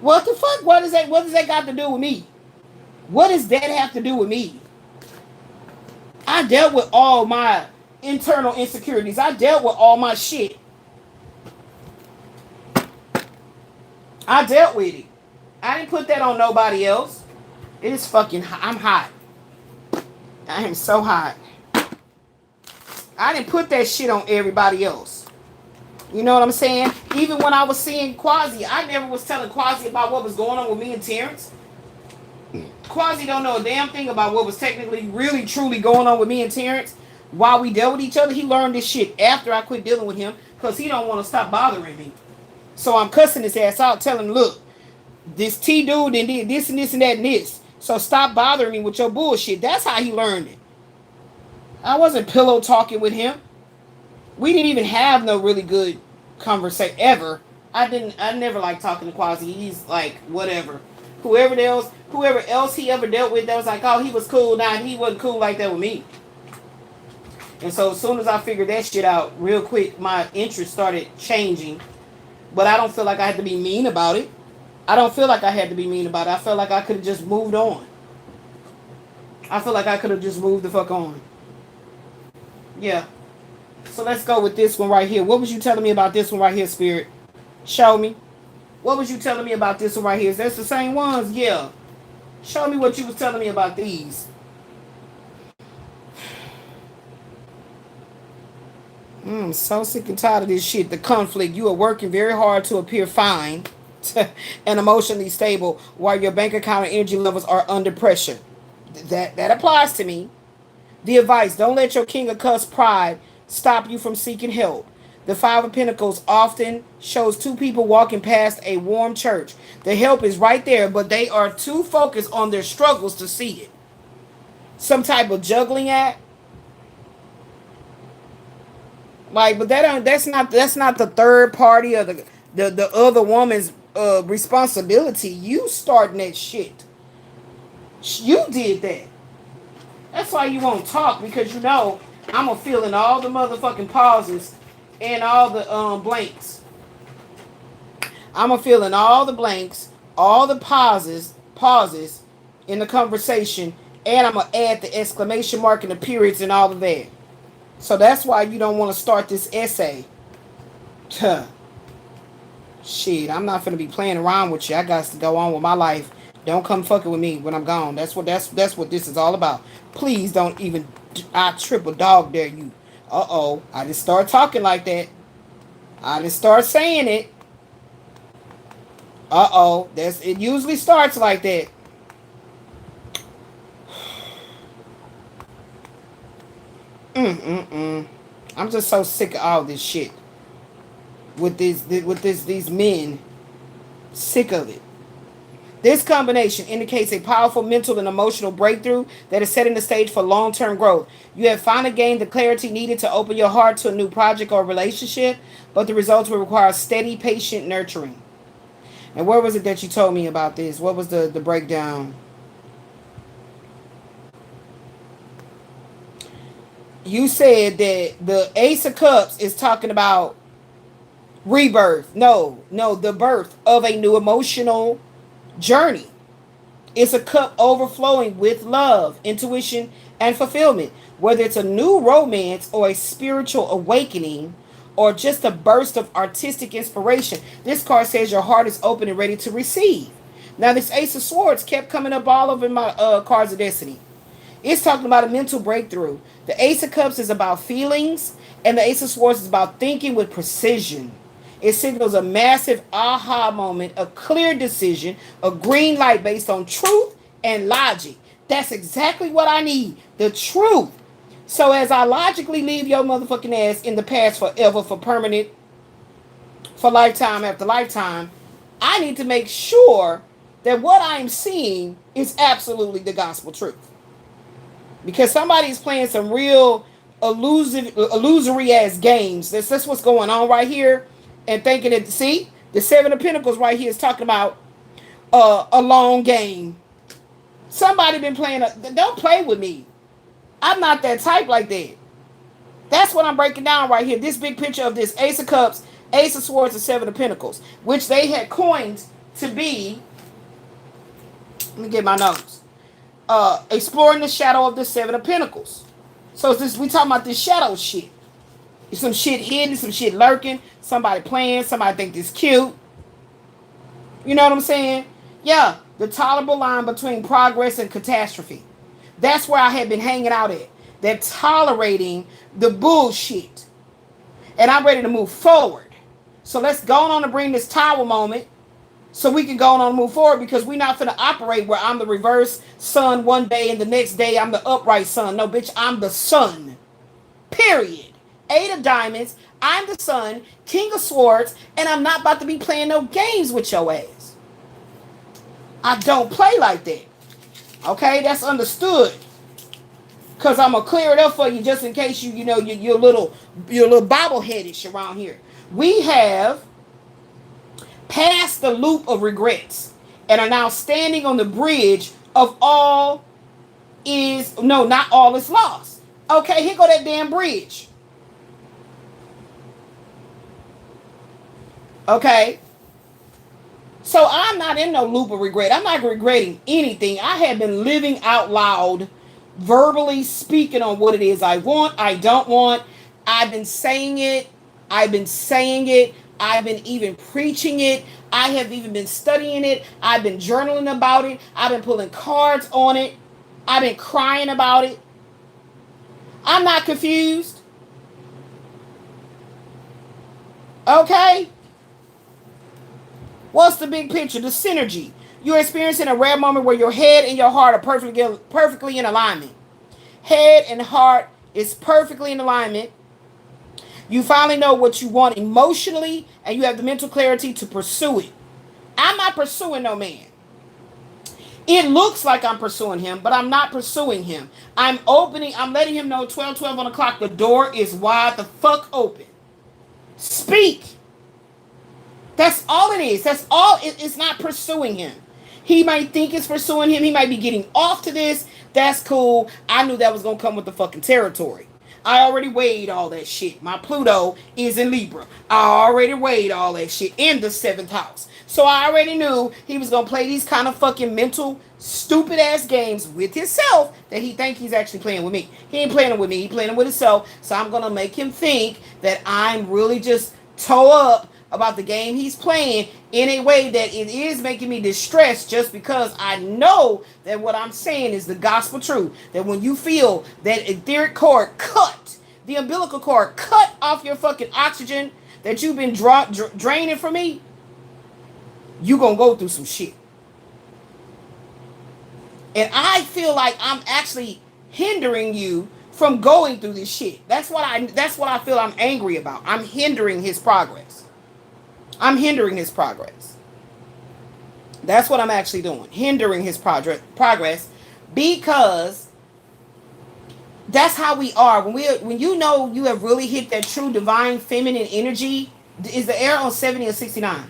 What the fuck? What does that got to do with me? What does that have to do with me? I dealt with all my internal insecurities. I dealt with all my shit. I dealt with it. I didn't put that on nobody else. It is fucking hot. I'm hot. I am so hot. I didn't put that shit on everybody else. You know what I'm saying? Even when I was seeing Quasi, I never was telling Quasi about what was going on with me and Terrence. Quasi don't know a damn thing about what was technically, really, truly going on with me and Terrence while we dealt with each other. He learned this shit after I quit dealing with him because he don't want to stop bothering me. So I'm cussing his ass out, telling him, look, this T dude and did this and this and that and this. So stop bothering me with your bullshit. That's how he learned it. I wasn't pillow talking with him. We didn't even have no really good conversation ever. I never liked talking to Quasi. He's like, whatever. Whoever else he ever dealt with that was like, oh, he was cool. Nah, he wasn't cool like that with me. And so as soon as I figured that shit out real quick, my interest started changing. But I don't feel like I had to be mean about it. I felt like I could have just moved on. I feel like I could have just moved the fuck on. Yeah. So let's go with this one right here. What was you telling me about this one right here, Spirit? Show me. What was you telling me about this one right here? Is that the same ones? Yeah. Show me what you was telling me about these. I'm so sick and tired of this shit. The conflict. You are working very hard to appear fine and emotionally stable while your bank account and energy levels are under pressure. That applies to me. The advice. Don't let your king of cups pride stop you from seeking help. The Five of Pentacles often shows two people walking past a warm church. The help is right there, but they are too focused on their struggles to see it. Some type of juggling act. Like, but that's not the third party or the other woman's responsibility. You starting that shit. You did that. That's why you won't talk, because you know I'm gonna fill in all the motherfucking pauses and all the blanks. I'm gonna fill in all the blanks, all the pauses in the conversation, and I'm gonna add the exclamation mark and the periods and all of that. So that's why you don't want to start this essay. Shit, I'm not finna be playing around with you. I got to go on with my life. Don't come fucking with me when I'm gone. That's what this is all about. Please don't even. I triple dog dare you. I just start talking like that. I just start saying it. That's it. Usually starts like that. I'm just so sick of all this shit. These men. Sick of it. This combination indicates a powerful mental and emotional breakthrough that is setting the stage for long-term growth. You have finally gained the clarity needed to open your heart to a new project or relationship, but the results will require steady, patient nurturing. And where was it that you told me about this? What was the breakdown? You said that the Ace of Cups is talking about rebirth. No, the birth of a new emotional journey. It's a cup overflowing with love, intuition, and fulfillment. Whether it's a new romance or a spiritual awakening or just a burst of artistic inspiration, this card says your heart is open and ready to receive. Now, this Ace of Swords kept coming up all over my cards of destiny. It's talking about a mental breakthrough. The Ace of Cups is about feelings, and the Ace of Swords is about thinking with precision. It signals a massive aha moment, a clear decision, a green light based on truth and logic. That's exactly what I need, the truth. So as I logically leave your motherfucking ass in the past forever, for permanent, for lifetime after lifetime, I need to make sure that what I'm seeing is absolutely the gospel truth. Because somebody's playing some real illusory ass games. That's what's going on right here. And thinking that, see, the Seven of Pentacles right here is talking about a long game. Somebody been playing, don't play with me. I'm not that type like that. That's what I'm breaking down right here. This big picture of this Ace of Cups, Ace of Swords, and Seven of Pentacles, which they had coined to be, let me get my notes, exploring the shadow of the Seven of Pentacles. So we talking about this shadow shit. Some shit hidden, some shit lurking, somebody playing, somebody think this cute. You know what I'm saying? Yeah, the tolerable line between progress and catastrophe. That's where I had been hanging out at. They're tolerating the bullshit. And I'm ready to move forward. So let's go on and bring this tower moment so we can go on and move forward, because we're not finna operate where I'm the reverse sun one day and the next day I'm the upright sun. No, bitch, I'm the sun. Period. Eight of Diamonds, I'm the sun, King of Swords, and I'm not about to be playing no games with your ass. I don't play like that. Okay, that's understood. Because I'm going to clear it up for you just in case you're a little bobbleheadish around here. We have passed the loop of regrets and are now standing on the bridge of not all is lost. Okay, here go that damn bridge. Okay. So I'm not in no loop of regret. I'm not regretting anything. I have been living out loud, verbally speaking on what it is I want, I don't want. I've been saying it. I've been even preaching it. I have even been studying it. I've been journaling about it. I've been pulling cards on it. I've been crying about it. I'm not confused. Okay? What's the big picture? The synergy. You're experiencing a rare moment where your head and your heart are perfectly in alignment. Head and heart is perfectly in alignment. You finally know what you want emotionally, and you have the mental clarity to pursue it. I'm not pursuing no man. It looks like I'm pursuing him, but I'm not pursuing him. I'm letting him know 12:12 on the clock. The door is wide the fuck open. Speak. That's all it is. That's all. It's not pursuing him. He might think it's pursuing him. He might be getting off to this. That's cool. I knew that was going to come with the fucking territory. I already weighed all that shit. My Pluto is in Libra. I already weighed all that shit in the 7th house. So I already knew he was going to play these kind of fucking mental, stupid ass games with himself that he think he's actually playing with me. He ain't playing with me. He playing with himself. So I'm going to make him think that I'm really just toe up about the game he's playing in a way that it is making me distressed, just because I know that what I'm saying is the gospel truth. That when you feel that etheric cord cut, the umbilical cord cut off your fucking oxygen that you've been draining from me, you gonna go through some shit. And I feel like I'm actually hindering you from going through this shit. That's what I feel I'm angry about. I'm hindering his progress. I'm hindering his progress. That's what I'm actually doing. Hindering his progress, because that's how we are. When you know you have really hit that true divine feminine energy. Is the air on 70 or 69?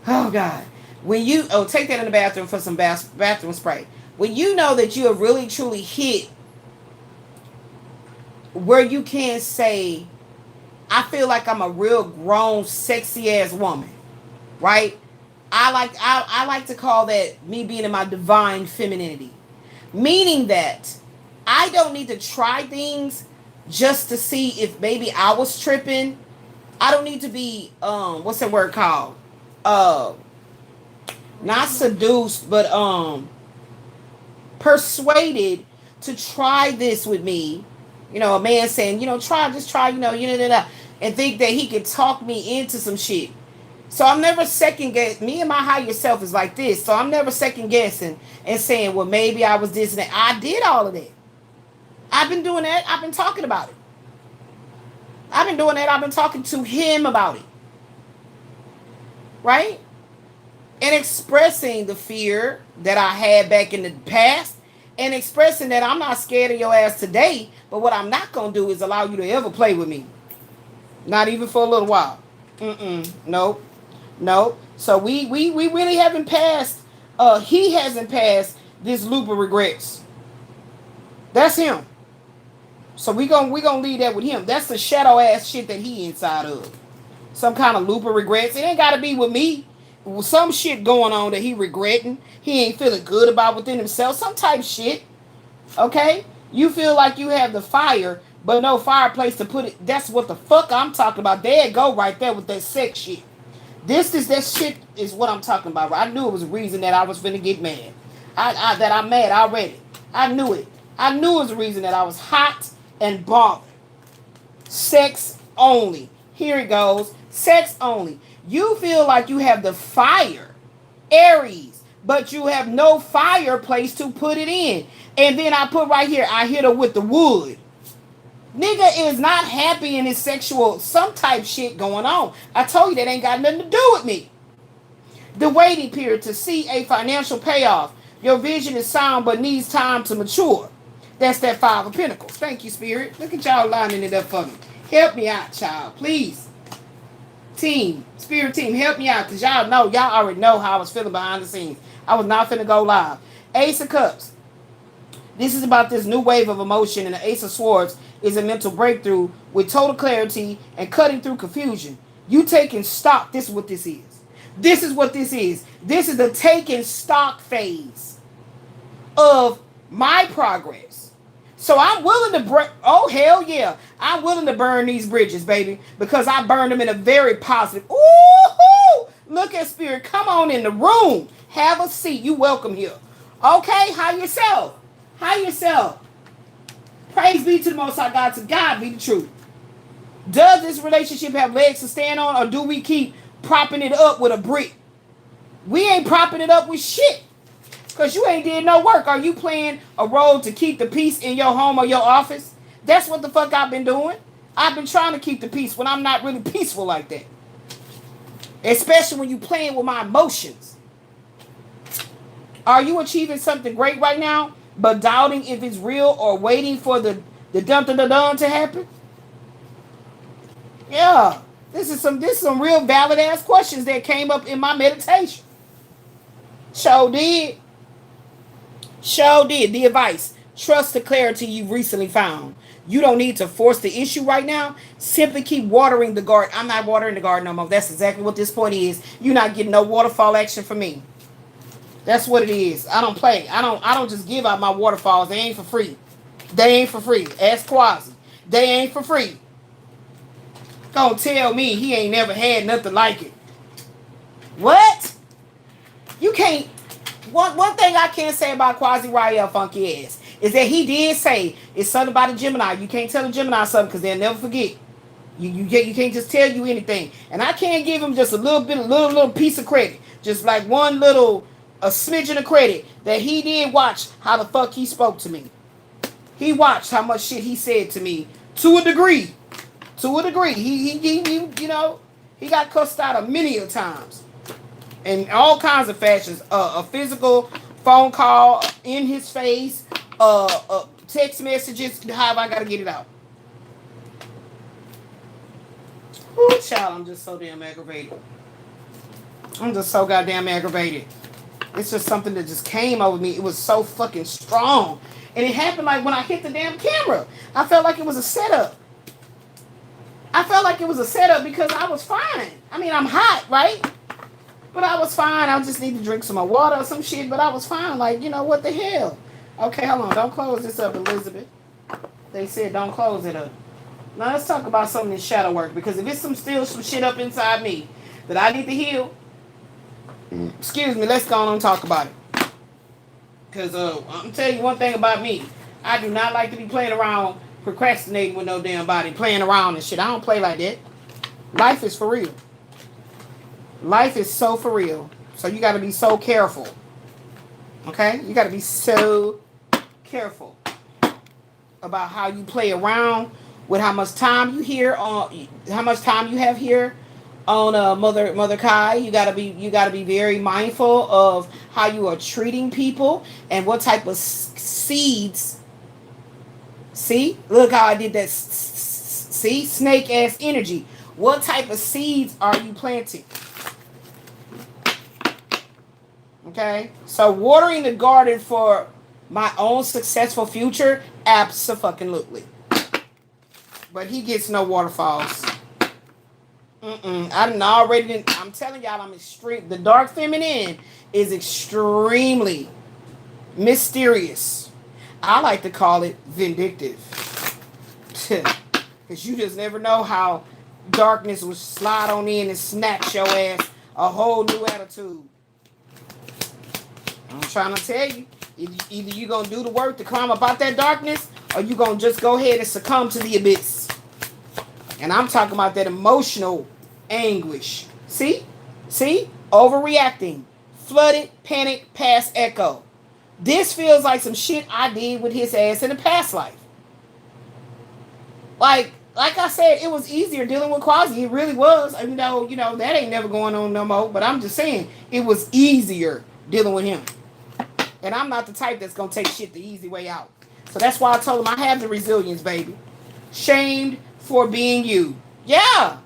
Oh God. When you take that in the bathroom for some bathroom spray. When you know that you have really truly hit where you can say, I feel like I'm a real grown, sexy ass woman, right? I like to call that me being in my divine femininity, meaning that I don't need to try things just to see if maybe I was tripping. I don't need to be what's that word called? Not seduced, but persuaded to try this with me. You know, a man saying, just try, and think that he could talk me into some shit. So I'm never second guessing. Me and my higher self is like this. So I'm never second guessing and saying, well, maybe I was this and that. I did all of that. I've been doing that. I've been talking about it. I've been doing that. I've been talking to him about it. Right? And expressing the fear that I had back in the past, and expressing that I'm not scared of your ass today, but what I'm not going to do is allow you to ever play with me. Not even for a little while. Nope. So we really haven't passed, he hasn't passed this loop of regrets. That's him. So we gonna leave that with him. That's the shadow ass shit that he inside of. Some kind of loop of regrets. It ain't got to be with me. Some shit going on that he regretting. He ain't feeling good about within himself. Some type shit. Okay? You feel like you have the fire, but no fireplace to put it. That's what the fuck I'm talking about. There it go right there with that sex shit. That shit is what I'm talking about. I knew it was a reason that I was finna get mad. That I'm mad already. I knew it. I knew it was a reason that I was hot and bothered. Sex only. Here it goes. Sex only. You feel like you have the fire, Aries, but you have no fireplace to put it in. And then I put right here, I hit her with the wood. Nigga is not happy in his sexual, some type shit going on. I told you that ain't got nothing to do with me. The waiting period to see a financial payoff. Your vision is sound but needs time to mature. That's that 5 of Pentacles. Thank you, Spirit. Look at y'all lining it up for me. Help me out, child. Please. Team. Spirit team, help me out. Because y'all already know how I was feeling behind the scenes. I was not finna go live. Ace of Cups. This is about this new wave of emotion. And the Ace of Swords is a mental breakthrough with total clarity and cutting through confusion. You taking stock. This is what this is. This is what this is. This is the taking stock phase of my progress. So I'm willing to break. Oh, hell yeah. I'm willing to burn these bridges, baby. Because I burned them in a very positive. Ooh, look at Spirit. Come on in the room. Have a seat. You welcome here. Okay, how yourself? How yourself? Praise be to the Most High God. To God be the truth. Does this relationship have legs to stand on, or do we keep propping it up with a brick? We ain't propping it up with shit. Because you ain't did no work. Are you playing a role to keep the peace in your home or your office? That's what the fuck I've been doing. I've been trying to keep the peace when I'm not really peaceful like that. Especially when you playing with my emotions. Are you achieving something great right now, but doubting if it's real or waiting for the dun to happen? Yeah. This is some real valid ass questions that came up in my meditation. Sure did. The advice. Trust the clarity you've recently found. You don't need to force the issue right now. Simply keep watering the garden. I'm not watering the garden no more. That's exactly what this point is. You're not getting no waterfall action from me. That's what it is. I don't play. I don't just give out my waterfalls. They ain't for free. Ask Quasi. They ain't for free. Gonna tell me he ain't never had nothing like it. What? You can't. One thing I can't say about Quasi Rael Funky ass is that he did say it's something about a Gemini. You can't tell a Gemini something because they'll never forget. You can't just tell you anything. And I can't give him just a little bit, a little piece of credit. Just like one little, a smidgen of credit that he did watch how the fuck he spoke to me. He watched how much shit he said to me to a degree. To a degree. He you know, he got cussed out a many a times. In all kinds of fashions. A physical phone call in his face, text messages, however I gotta get it out. Ooh, child, I'm just so damn aggravated. I'm just so goddamn aggravated. It's just something that just came over me. It was so fucking strong. And it happened like when I hit the damn camera. I felt like it was a setup. I felt like it was a setup because I was fine. I mean, I'm hot, right? But I was fine. I just need to drink some more water or some shit. But I was fine. Like, you know, what the hell? Okay, hold on. Don't close this up, Elizabeth. They said don't close it up. Now let's talk about some of this shadow work. Because if it's still some shit up inside me that I need to heal, excuse me, let's go on and talk about it. Because I'm telling you one thing about me. I do not like to be playing around, procrastinating with no damn body, playing around and shit. I don't play like that. Life is for real. Life is so for real. So you got to be so careful. Okay? You got to be so careful about how you play around with how much time you here on, how much time you have here on Mother Kai. You gotta be very mindful of how you are treating people and what type of seeds. See, look how I did that. See, snake ass energy. What type of seeds are you planting? Okay, so watering the garden for my own successful future, abso-fucking-lutely. But he gets no waterfalls. I'm telling y'all, I'm extreme. The dark feminine is extremely mysterious. I like to call it vindictive. Because you just never know how darkness will slide on in and snatch your ass a whole new attitude. I'm trying to tell you. Either you're going to do the work to climb up out that darkness, or you're going to just go ahead and succumb to the abyss. And I'm talking about that emotional anguish. See? Overreacting. Flooded, panic, past echo. This feels like some shit I did with his ass in a past life. Like I said, it was easier dealing with Quasi. It really was. You know, that ain't never going on no more. But I'm just saying, it was easier dealing with him. And I'm not the type that's going to take shit the easy way out. So that's why I told him I have the resilience, baby. Shamed for being you. Yeah.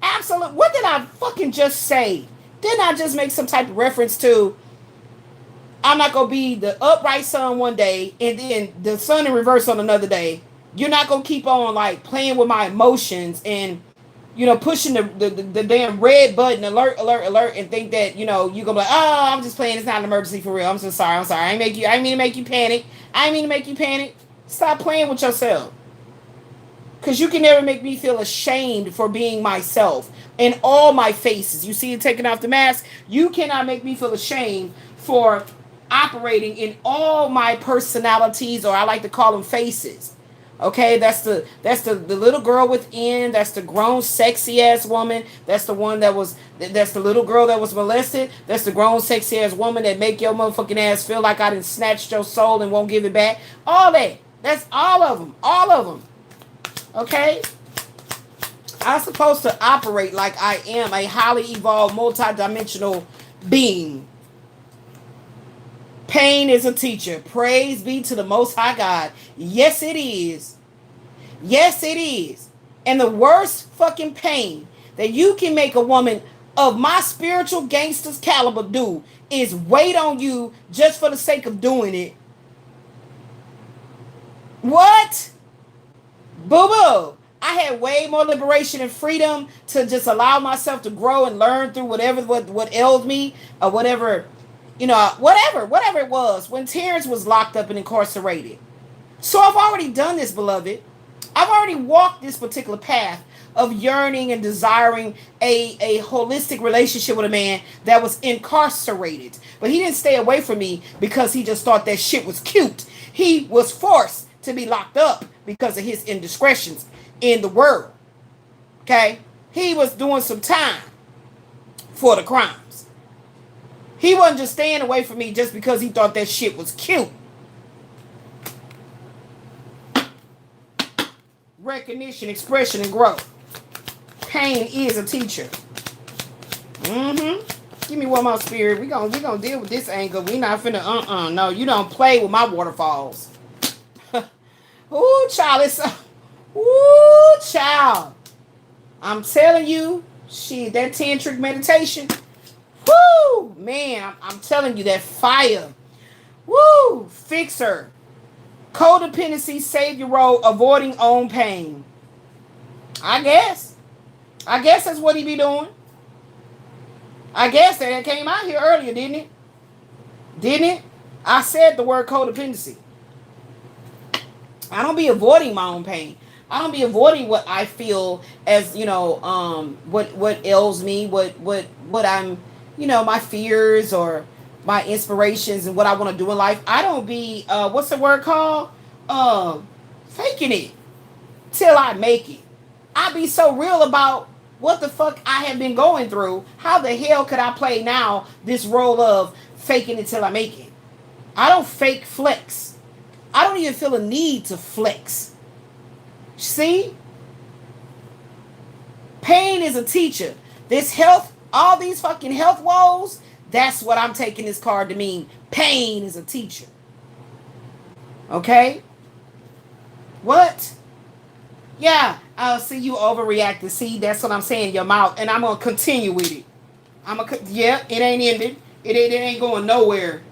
Absolutely. What did I fucking just say? Didn't I just make some type of reference to I'm not going to be the upright sun one day and then the sun in reverse on another day? You're not going to keep on like playing with my emotions and, you know, pushing the damn red button, alert, and think that, you know, you're going to be like, oh, I'm just playing. It's not an emergency for real. I'm so sorry. I didn't mean to make you panic. Stop playing with yourself. Because you can never make me feel ashamed for being myself in all my faces. You see it taking off the mask? You cannot make me feel ashamed for operating in all my personalities, or I like to call them faces. Okay, that's the little girl within. That's the grown, sexy ass woman. That's the little girl that was molested. That's the grown, sexy ass woman that make your motherfucking ass feel like I done snatched your soul and won't give it back. All that. That's all of them. Okay? I'm supposed to operate like I am a highly evolved, multidimensional being. Pain is a teacher. Praise be to the Most High God. Yes, it is. Yes, it is. And the worst fucking pain that you can make a woman of my spiritual gangster's caliber do is wait on you just for the sake of doing it. What? Boo-boo. I had way more liberation and freedom to just allow myself to grow and learn through what ailed me or whatever. You know, whatever it was when Terrence was locked up and incarcerated. So I've already done this, beloved. I've already walked this particular path of yearning and desiring a holistic relationship with a man that was incarcerated. But he didn't stay away from me because he just thought that shit was cute. He was forced to be locked up because of his indiscretions in the world. Okay? He was doing some time for the crimes. He wasn't just staying away from me just because he thought that shit was cute. Recognition, expression, and growth. Pain is a teacher. Give me one more, spirit. We gonna deal with this angle. We not finna no, you don't play with my waterfalls. Ooh, child, it's ooh, child. I'm telling you, shit, that tantric meditation. Woo, man, I'm telling you, that fire. Woo, fixer. Codependency, savior role, avoiding own pain. I guess that's what he be doing. I guess that came out here earlier, didn't it? Didn't it? I said the word codependency. I don't be avoiding my own pain. I don't be avoiding what I feel as, what ails me, what I'm, my fears or my inspirations and what I want to do in life. I don't be, what's the word called? Faking it till I make it. I be so real about what the fuck I have been going through. How the hell could I play now this role of faking it till I make it? I don't fake flex. I don't even feel a need to flex. See? Pain is a teacher. This health, all these fucking health woes, that's what I'm taking this card to mean. Pain is a teacher. Okay? What? Yeah, see, you overreacted. See, that's what I'm saying, your mouth. And I'm going to continue with it. Yeah, it ain't ended. It ain't going nowhere.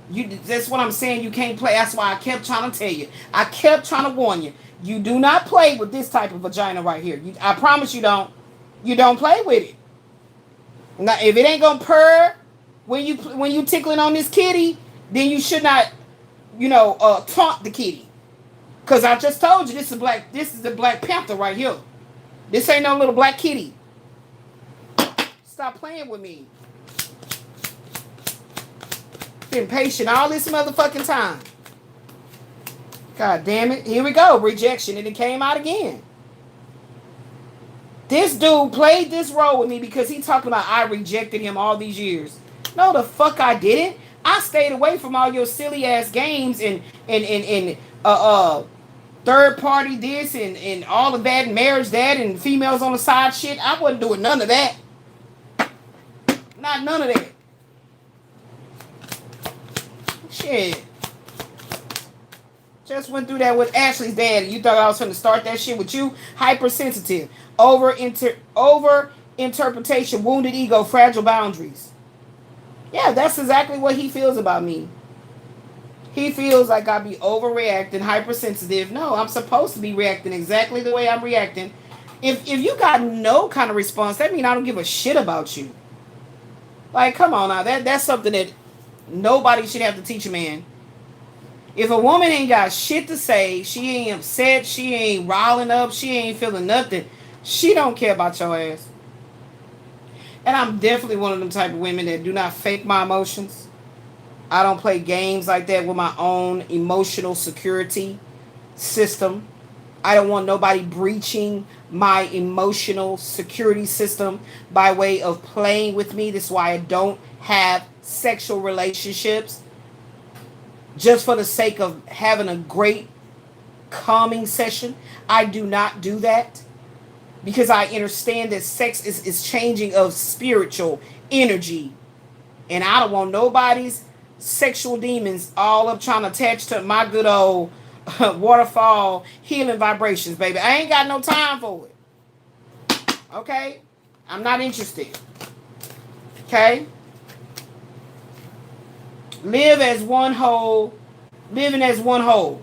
That's what I'm saying. You can't play. That's why I kept trying to tell you. I kept trying to warn you. You do not play with this type of vagina right here. I promise you don't. You don't play with it. Now, if it ain't gonna purr when you tickling on this kitty, then you should not, taunt the kitty. Cause I just told you this is the Black Panther right here. This ain't no little black kitty. Stop playing with me. Been patient all this motherfucking time. God damn it. Here we go. Rejection. And it came out again. This dude played this role with me because he talking about I rejected him all these years. No, the fuck I didn't. I stayed away from all your silly ass games and third party this and all of that and marriage that and females on the side shit. I wasn't doing none of that. Not none of that. Shit. Just went through that with Ashley's dad. You thought I was going to start that shit with you? Hypersensitive. Over interpretation. Wounded ego. Fragile boundaries. Yeah, that's exactly what he feels about me. He feels like I be overreacting, hypersensitive. No, I'm supposed to be reacting exactly the way I'm reacting. If you got no kind of response, that means I don't give a shit about you. Like, come on now. That's something that nobody should have to teach a man. If a woman ain't got shit to say, she ain't upset, she ain't riling up, she ain't feeling nothing, she don't care about your ass. And I'm definitely one of them type of women that do not fake my emotions. I don't play games like that with my own emotional security system. I don't want nobody breaching my emotional security system by way of playing with me. That's why I don't have sexual relationships just for the sake of having a great calming session. I do not do that because I understand that sex is changing of spiritual energy. And I don't want nobody's sexual demons all up trying to attach to my good old waterfall healing vibrations, baby. I ain't got no time for it. Okay? I'm not interested. Okay? Live as one whole. Living as one whole.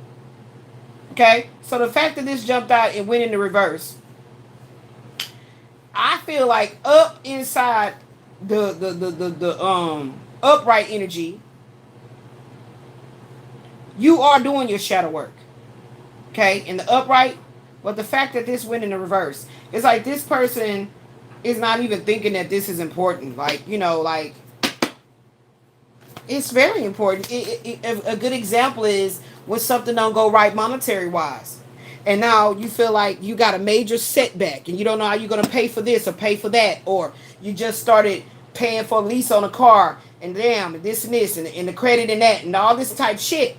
Okay? So the fact that this jumped out and went into reverse, I feel like up inside the upright energy, you are doing your shadow work. Okay? In the upright, But the fact that this went in the reverse, it's like this person is not even thinking that this is important. Like, you know, like, it's very important. A good example is when something don't go right monetary wise. And now you feel like you got a major setback and you don't know how you're going to pay for this or pay for that. Or you just started paying for a lease on a car and damn, and this and this and the credit and that and all this type shit.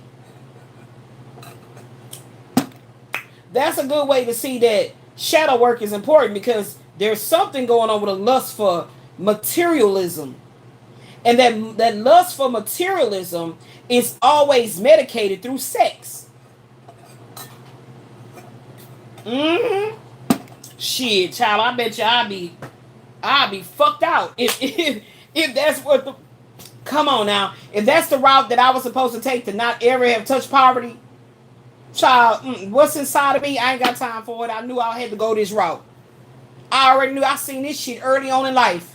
That's a good way to see that shadow work is important, because there's something going on with a lust for materialism. And that lust for materialism is always medicated through sex. Shit, child, I bet you I'll be fucked out if that's what the, come on now. If that's the route that I was supposed to take to not ever have touched poverty, child, what's inside of me, I ain't got time for it. I knew I had to go this route. I already knew. I seen this shit early on in life.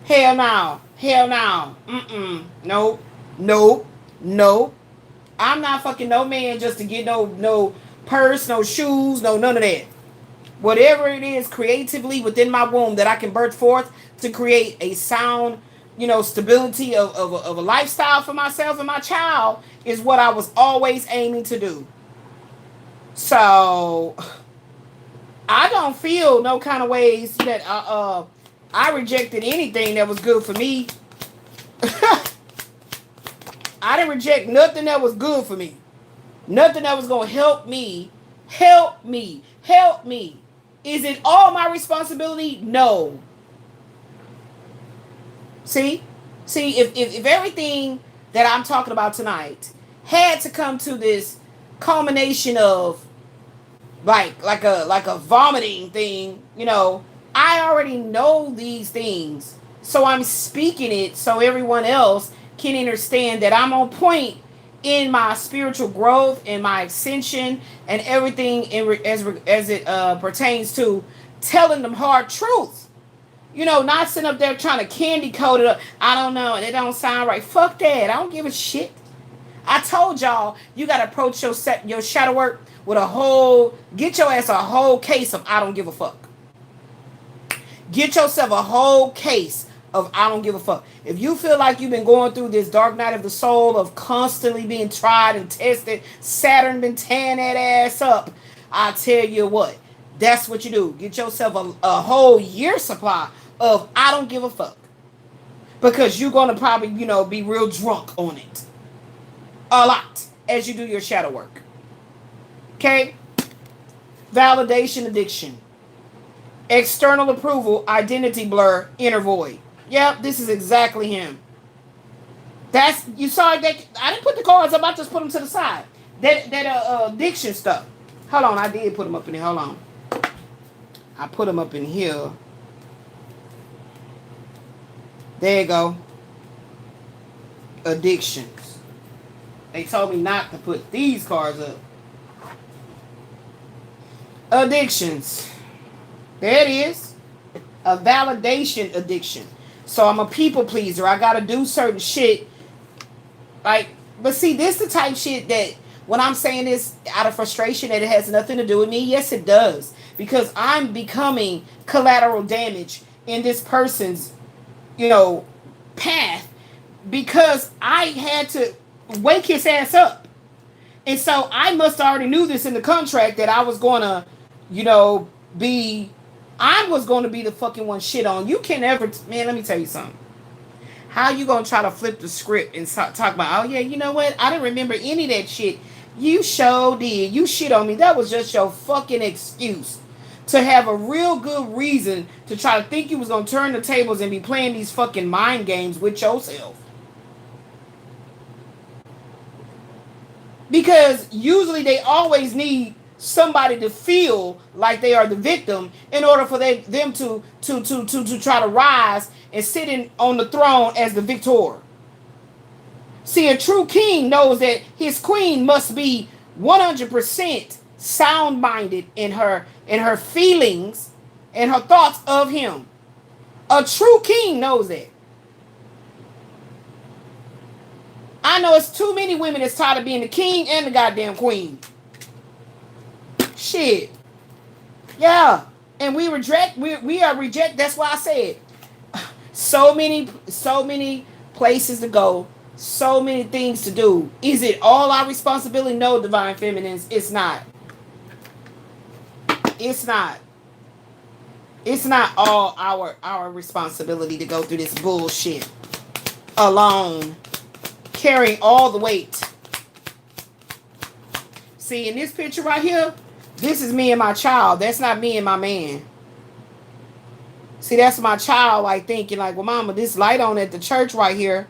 Hell no. Hell no. Nope. Nope. Nope. I'm not fucking no man just to get no purse, no shoes, no none of that. Whatever it is creatively within my womb that I can birth forth to create a sound, you know, stability of a lifestyle for myself and my child is what I was always aiming to do. So I don't feel no kind of ways that I rejected anything that was good for me. I didn't reject nothing that was good for me. Nothing that was going to help me. Help me. Help me. Is it all my responsibility? No. See, if everything that I'm talking about tonight had to come to this culmination of like a vomiting thing, you know, I already know these things, so I'm speaking it so everyone else can understand that I'm on point in my spiritual growth and my ascension and everything as it pertains to telling them hard truth. You know, not sitting up there trying to candy coat it up. I don't know, and it don't sound right. Fuck that. I don't give a shit. I told y'all, you got to approach your shadow work with get your ass a whole case of I don't give a fuck. Get yourself a whole case of I don't give a fuck. If you feel like you've been going through this dark night of the soul of constantly being tried and tested, Saturn been tearing that ass up, I tell you what, that's what you do. Get yourself a whole year supply of I don't give a fuck. Because you're going to probably, you know, be real drunk on it. A lot as you do your shadow work. Okay? Validation addiction. External approval, identity blur, inner void. Yep, this is exactly him. You saw that. I didn't put the cards up. I just put them to the side. That addiction stuff. Hold on, I did put them up in here. Hold on. I put them up in here. There you go. Addictions. They told me not to put these cards up. Addictions. There it is. A validation addiction. So I'm a people pleaser. I gotta do certain shit. Like, but see, this the type shit that when I'm saying this out of frustration that it has nothing to do with me, yes it does. Because I'm becoming collateral damage in this person's, you know, path. Because I had to wake his ass up. And so I must already knew this in the contract that I was gonna, you know, I was going to be the fucking one shit on. You can never, man, let me tell you something. How you going to try to flip the script and talk about, oh yeah, you know what? I didn't remember any of that shit. You sure did. You shit on me. That was just your fucking excuse to have a real good reason to try to think you was going to turn the tables and be playing these fucking mind games with yourself. Because usually they always need somebody to feel like they are the victim in order for them to try to rise and sit on the throne as the victor. See, a true king knows that his queen must be 100% sound-minded in her feelings and her thoughts of him. A true king knows that. I know it's too many women that's tired of being the king and the goddamn queen. Shit. Yeah. And we reject, we are reject. That's why I said so many places to go, so many things to do. Is it all our responsibility? No, divine feminines, it's not. It's not. It's not all our responsibility to go through this bullshit alone, carrying all the weight. See, in this picture right here, this is me and my child. That's not me and my man. See, that's my child, like, thinking, like, well, mama, this light on at the church right here.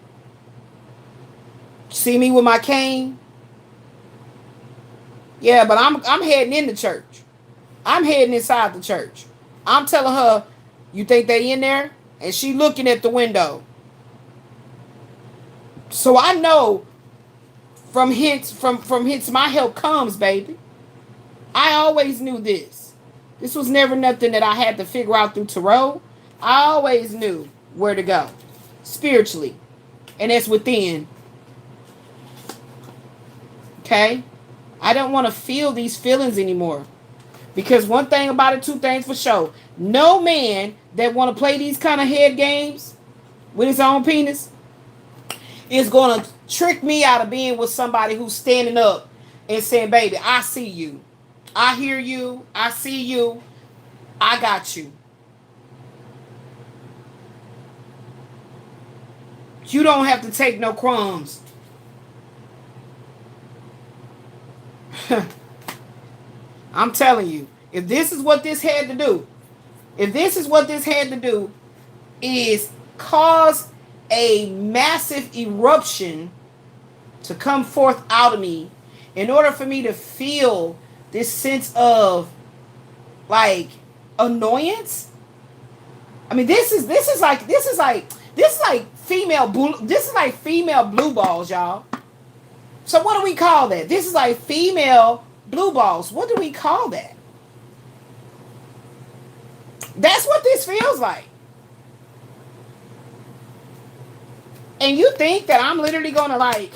See me with my cane? Yeah, but I'm heading in the church. I'm heading inside the church. I'm telling her, you think they in there? And she looking at the window. So I know from hence my help comes, baby. I always knew this. This was never nothing that I had to figure out through tarot. I always knew where to go spiritually. And that's within. Okay? I don't want to feel these feelings anymore. Because one thing about it, two things for sure. No man that want to play these kind of head games with his own penis is going to trick me out of being with somebody who's standing up and saying, baby, I see you. I hear you. I see you. I got you. You don't have to take no crumbs. I'm telling you, if this is what this had to do, is cause a massive eruption to come forth out of me in order for me to feel this sense of like annoyance. I mean, this is like female blue balls, y'all. So what do we call that? This is like female blue balls. What do we call that? That's what this feels like. And you think that I'm literally going to like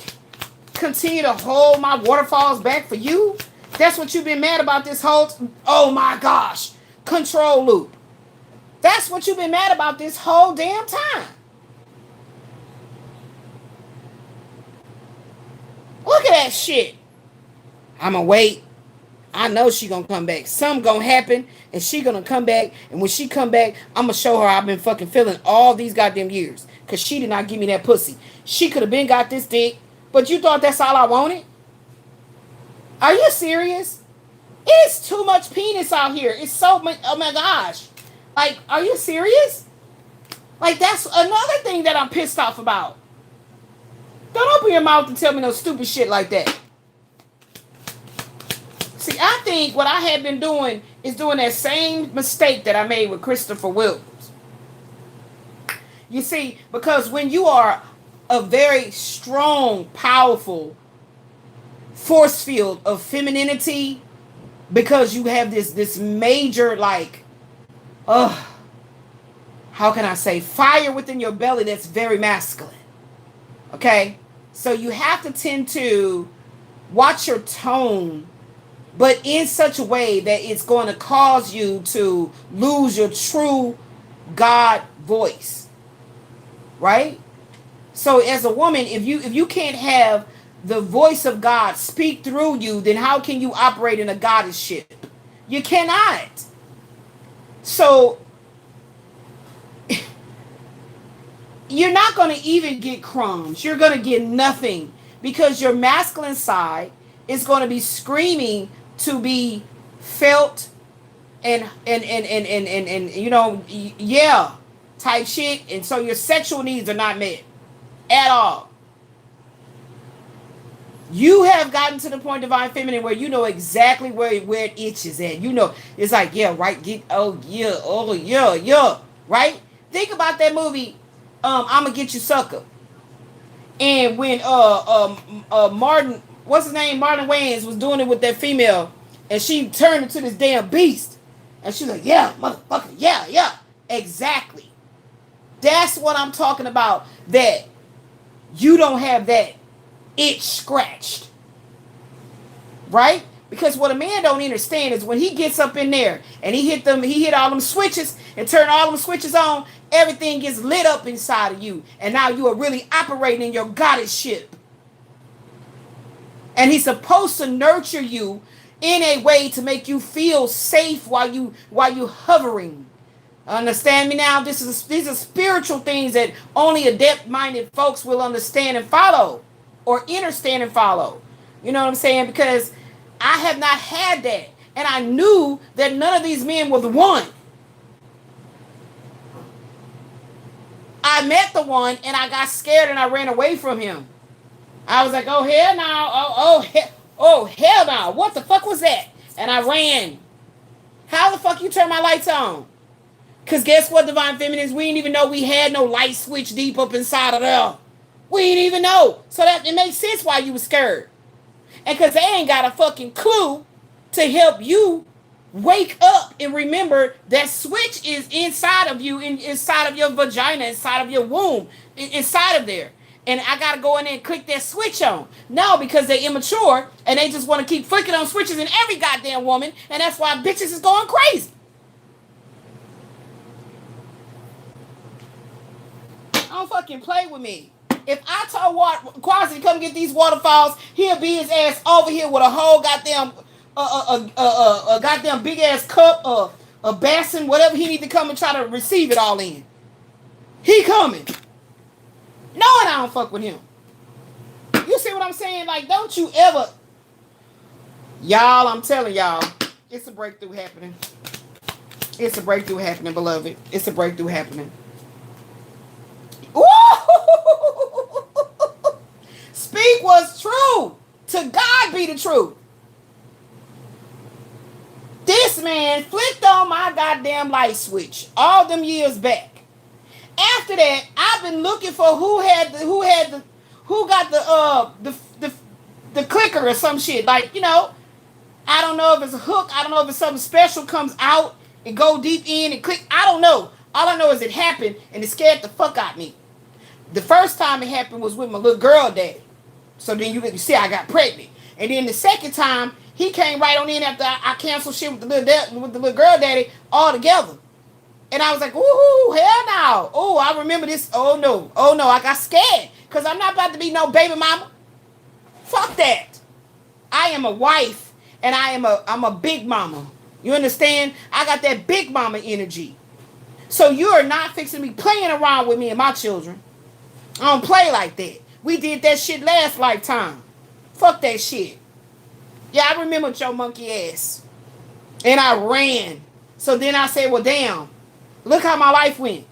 continue to hold my waterfalls back for you? That's what you've been mad about this whole, oh my gosh, control loop. That's what you've been mad about this whole damn time. Look at that shit. I'ma wait. I know she gonna come back. Something gonna happen, and she gonna come back. And when she come back, I'ma show her I've been fucking feeling all these goddamn years. Because she did not give me that pussy. She could have been got this dick, but you thought that's all I wanted? Are you serious? It's too much penis out here. It's so much, oh my gosh. Like, are you serious? Like, that's another thing that I'm pissed off about. Don't open your mouth and tell me no stupid shit like that. See, I think what I had been doing is doing that same mistake that I made with Christopher Williams. You see, because when you are a very strong, powerful force field of femininity, because you have this major, like, how can I say, fire within your belly that's very masculine. Okay? So you have to tend to watch your tone, but in such a way that it's going to cause you to lose your true God voice. Right? So as a woman, if you can't have the voice of God speak through you, then how can you operate in a goddessship? You cannot. So you're not going to even get crumbs. You're going to get nothing because your masculine side is going to be screaming to be felt and you know, yeah, type shit. And so your sexual needs are not met at all. You have gotten to the point, divine feminine, where you know exactly where it itches at. You know, it's like, yeah, right, oh yeah, right? Think about that movie, I'ma Get You Sucker. And when Martin, what's his name? Martin Wayans was doing it with that female, and she turned into this damn beast. And she's like, yeah, motherfucker, yeah. Exactly. That's what I'm talking about. That you don't have that itch scratched. Right? Because what a man don't understand is when he gets up in there and he hit all them switches and turn all them switches on, everything gets lit up inside of you. And now you are really operating in your goddessship. And he's supposed to nurture you in a way to make you feel safe while you hovering. Understand me now? These are spiritual things that only adept-minded folks will understand and follow, or understand and follow. You know what I'm saying? Because I have not had that. And I knew that none of these men were the one. I met the one and I got scared and I ran away from him. I was like, oh, hell no. Oh, hell no. What the fuck was that? And I ran. How the fuck you turn my lights on? Because guess what, Divine Feminines? We didn't even know we had no light switch deep up inside of there. We didn't even know. So that it makes sense why you were scared. And because they ain't got a fucking clue to help you wake up and remember that switch is inside of you, inside of your vagina, inside of your womb, inside of there. And I got to go in there and click that switch on. No, because they're immature and they just want to keep flicking on switches in every goddamn woman. And that's why bitches is going crazy. Don't fucking play with me. If I told Quasi to come get these waterfalls, he'll be his ass over here with a whole goddamn a goddamn big ass cup, a basin, whatever he need to come and try to receive it all in. He coming. Knowing I don't fuck with him. You see what I'm saying? Like, don't you ever. Y'all, I'm telling y'all, it's a breakthrough happening. It's a breakthrough happening, beloved. It's a breakthrough happening. Ooh! Speak what's true. To God be the truth. This man flicked on my goddamn light switch all them years back. After that, I've been looking for who got the clicker or some shit. Like, you know, I don't know if it's a hook. I don't know if it's something special comes out and go deep in and click. I don't know. All I know is it happened and it scared the fuck out of me. The first time it happened was with my little girl daddy. So then you see I got pregnant. And then the second time, he came right on in after I canceled shit with the little girl daddy all together. And I was like, ooh, hell no. Oh, I remember this. Oh, no. I got scared. Because I'm not about to be no baby mama. Fuck that. I am a wife. And I'm a big mama. You understand? I got that big mama energy. So you are not fixing me playing around with me and my children. I don't play like that. We did that shit last lifetime. Fuck that shit. Yeah, I remember your monkey ass. And I ran. So then I said, well, damn. Look how my life went.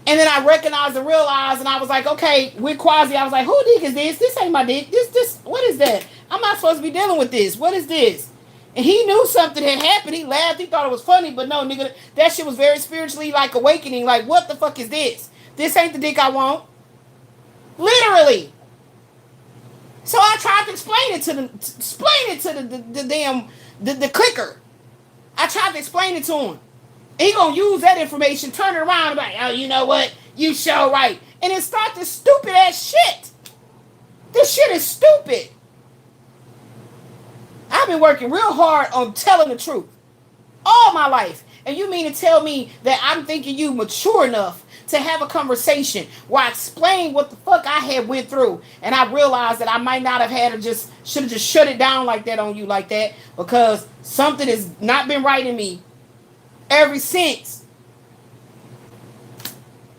And then I recognized and realized, and I was like, okay, with Quasi, I was like, who dick is this? This ain't my dick. This, what is that? I'm not supposed to be dealing with this. What is this? And he knew something had happened. He laughed. He thought it was funny. But no, nigga, that shit was very spiritually like awakening. Like, what the fuck is this? This ain't the dick I want. Literally. So I tried to explain it to the damn the clicker. I tried to explain it to him. He gonna use that information, turn it around, and be like, oh, you know what? You show right. And then start this stupid ass shit. This shit is stupid. I've been working real hard on telling the truth all my life. And you mean to tell me that I'm thinking you mature enough to have a conversation where I explain what the fuck I had went through, and I realized that I might not have had to should have just shut it down like that on you like that, because something has not been right in me ever since.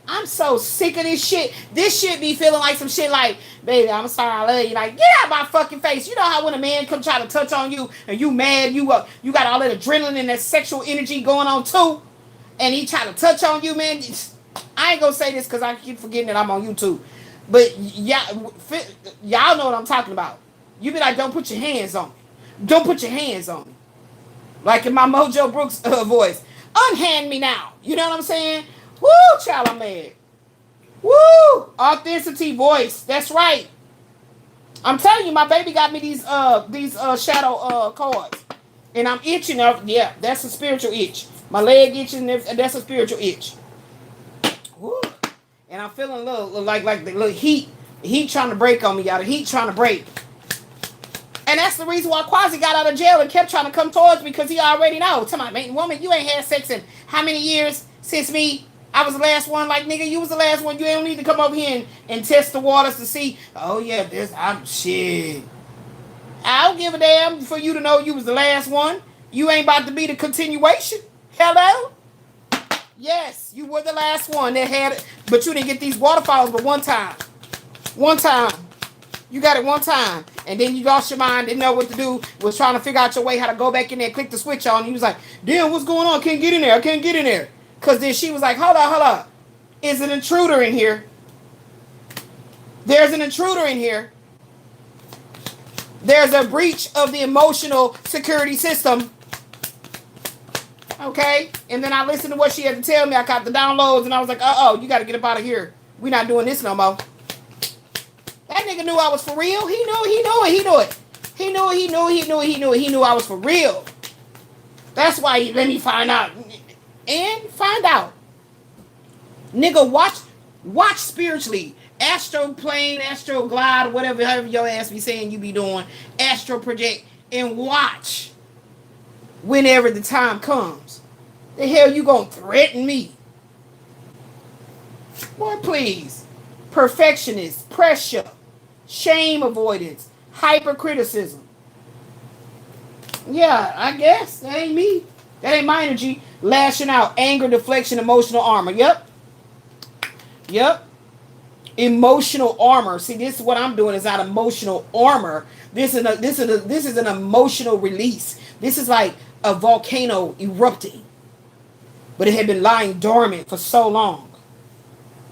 I'm so sick of this shit. This shit be feeling like some shit like, baby, I'm sorry, I love you. Like, get out my fucking face. You know how when a man come try to touch on you and you mad, you got all that adrenaline and that sexual energy going on too, and he try to touch on you, man. I ain't gonna say this because I keep forgetting that I'm on YouTube. But y'all know what I'm talking about. You be like, don't put your hands on me. Don't put your hands on me. Like in my Mojo Brooks voice. Unhand me now. You know what I'm saying? Woo, child, I'm mad. Woo! Authenticity voice. That's right. I'm telling you, my baby got me these shadow cards. And I'm itching. Yeah, that's a spiritual itch. My leg itching, that's a spiritual itch. Woo. And I'm feeling a little like the little heat trying to break on me, y'all. The heat trying to break. And that's the reason why Quasi got out of jail and kept trying to come towards me, because he already know. Tell my man, woman, you ain't had sex in how many years since me? I was the last one. Like, nigga, you was the last one. You ain't need to come over here and test the waters to see. Oh yeah, I'm shit. I don't give a damn for you to know you was the last one. You ain't about to be the continuation. Hello? Yes, you were the last one that had it, but you didn't get these waterfalls but one time. One time. You got it one time. And then you lost your mind, didn't know what to do, was trying to figure out your way how to go back in there, click the switch on. And you was like, damn, what's going on? I can't get in there. I can't get in there. Because then she was like, hold on. Is an intruder in here. There's an intruder in here. There's a breach of the emotional security system. Okay? And then I listened to what she had to tell me. I got the downloads and I was like, you got to get up out of here. We're not doing this no more. That nigga knew I was for real. He knew it. He knew I was for real. That's why he let me find out. And find out. Nigga, watch spiritually. Astro plane, astro glide, whatever, however your ass be saying you be doing. Astro project and watch whenever the time comes. The hell you gonna threaten me? Boy, please. Perfectionist, pressure, shame avoidance, hypercriticism. Yeah, I guess. That ain't me. That ain't my energy. Lashing out, anger, deflection, emotional armor. Yep. Emotional armor. See, this is what I'm doing. Is not emotional armor. This is an emotional release. This is like a volcano erupting, but it had been lying dormant for so long.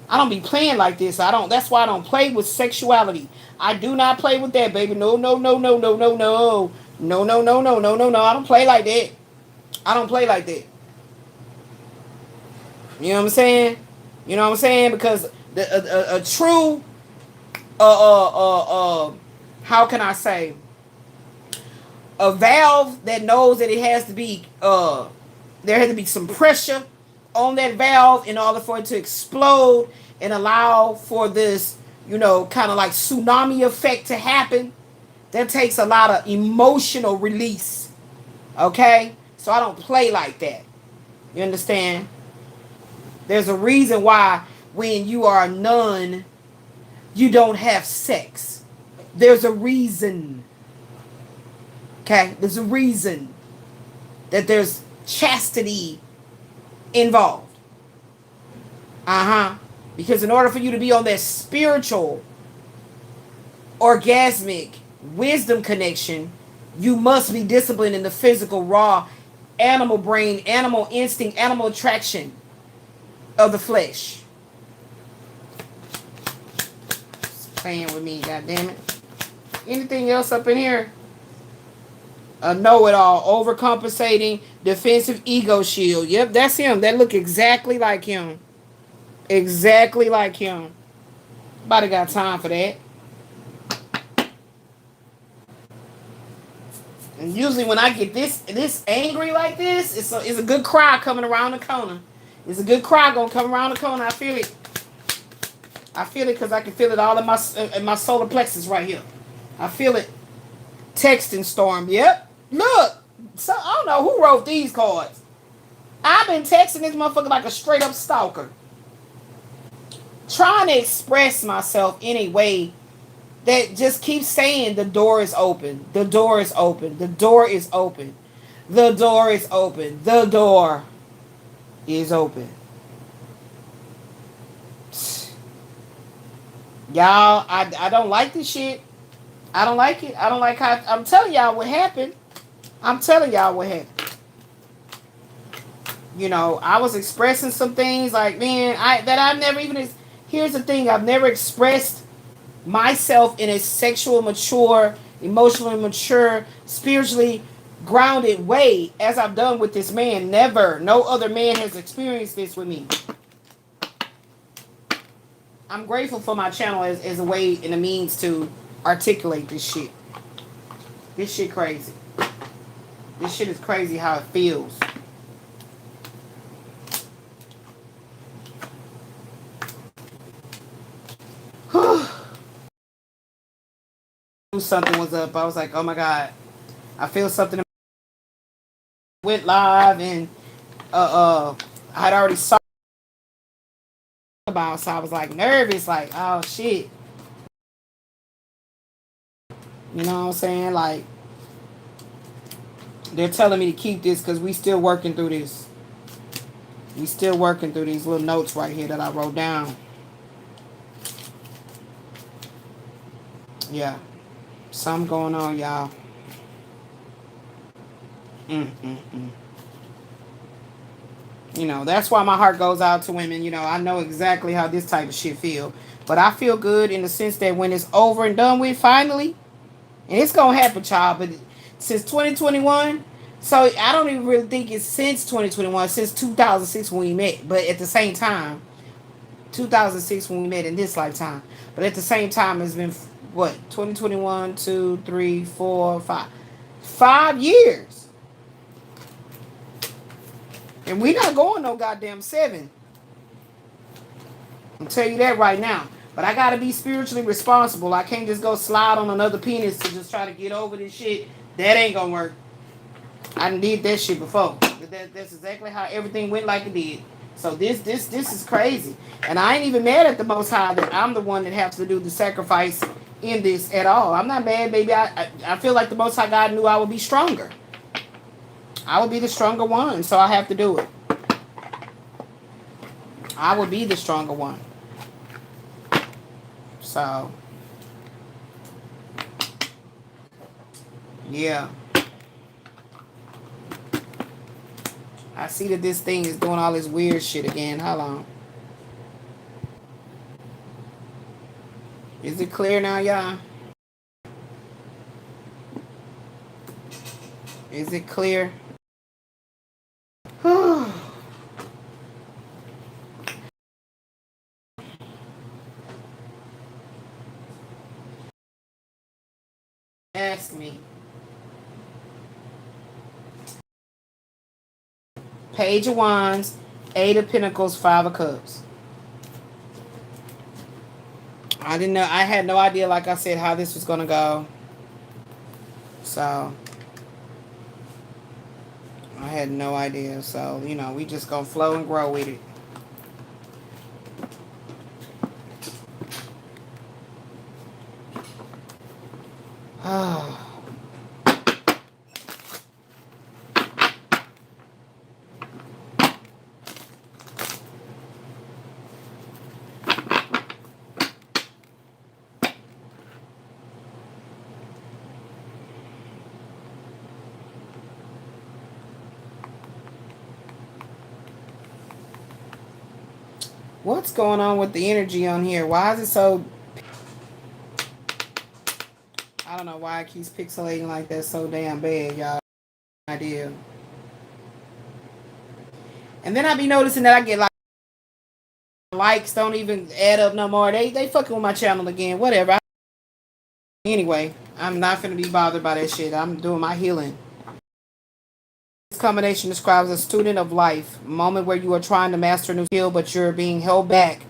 I don't be playing like this. That's why I don't play with sexuality. I do not play with that, baby. No. No. I don't play like that. I don't play like that. You know what I'm saying? You know what I'm saying? Because a true how can I say, a valve that knows that it has to be there has to be some pressure on that valve in order for it to explode and allow for this, kind of like tsunami effect to happen. That takes a lot of emotional release. Okay? So I don't play like that. You understand? There's a reason why when you are a nun, you don't have sex. There's a reason. Okay? There's a reason that there's chastity involved. Because in order for you to be on that spiritual, orgasmic wisdom connection, you must be disciplined in the physical, raw, animal brain, animal instinct, animal attraction of the flesh. It's playing with me, goddammit. Anything else up in here? A know-it-all, overcompensating, defensive ego shield. Yep, that's him. That look exactly like him. Exactly like him. Nobody got time for that. And usually when I get this angry like this, it's a good cry coming around the corner. It's a good cry gonna come around the corner. I feel it. I feel it because I can feel it all in my solar plexus right here. I feel it. Texting storm. Yep. Look. So I don't know who wrote these cards. I've been texting this motherfucker like a straight up stalker. Trying to express myself in a way that just keeps saying the door is open. The door is open. The door is open. The door is open. The door is open. Y'all, I don't like this shit. I don't like it. I don't like how I'm telling y'all what happened. I'm telling y'all what happened. I was expressing some things like, man, I've never even. Here's the thing, I've never expressed myself in a sexual, mature, emotionally mature, spiritually grounded way as I've done with this man. Never. No other man has experienced this with me. I'm grateful for my channel as a way and a means to articulate this shit. This shit crazy. This shit is crazy how it feels. something was up. I was like, oh my God, I feel something. Went live and I had already saw about, so I was like nervous, like, oh shit. You know what I'm saying? Like, they're telling me to keep this because we still working through this. We still working through these little notes right here that I wrote down. Yeah. Something going on, y'all. You know, that's why my heart goes out to women. You know, I know exactly how this type of shit feel. But I feel good in the sense that when it's over and done with, finally, and it's going to happen, child, but since 2021, so I don't even really think it's since 2021, since 2006 when we met. But at the same time, 2006 when we met in this lifetime. But at the same time, it's been, what, 2021, 2, 3, 4, 5. 5 years. And we not going no goddamn 7. I'll tell you that right now. But I got to be spiritually responsible. I can't just go slide on another penis to just try to get over this shit. That ain't going to work. I did that shit before. That's exactly how everything went like it did. So this is crazy. And I ain't even mad at the Most High that I'm the one that has to do the sacrifice in this at all. I'm not mad, baby. I feel like the Most High God knew I would be stronger. I would be the stronger one, so I have to do it. I would be the stronger one. So, yeah. I see that this thing is doing all this weird shit again. Hold on. Is it clear now, y'all? Is it clear? Ask me. Page of Wands, 8 of Pentacles, 5 of Cups. I didn't know. I had no idea, like I said, how this was going to go. So, I had no idea. So, you know, we just going to flow and grow with it. What's going on with the energy on here? Why is it so... I don't know why it keeps pixelating like that so damn bad, y'all. No idea. And then I be noticing that I get like likes don't even add up no more. They fucking with my channel again. Whatever. Anyway, I'm not gonna be bothered by that shit. I'm doing my healing. This combination describes a student of life, a moment where you are trying to master a new skill, but you're being held back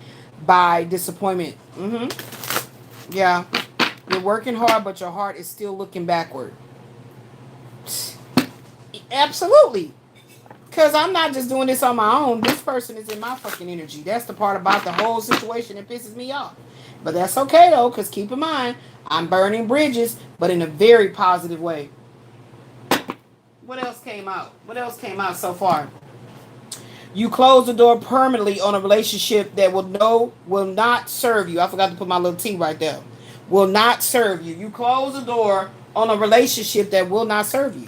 by disappointment. Yeah. You're working hard, but your heart is still looking backward. Absolutely. Because I'm not just doing this on my own. This person is in my fucking energy. That's the part about the whole situation that pisses me off. But that's okay, though, because keep in mind, I'm burning bridges, but in a very positive way. What else came out? What else came out so far? You close the door permanently on a relationship that will not serve you. I forgot to put my little T right there. Will not serve you. You close the door on a relationship that will not serve you.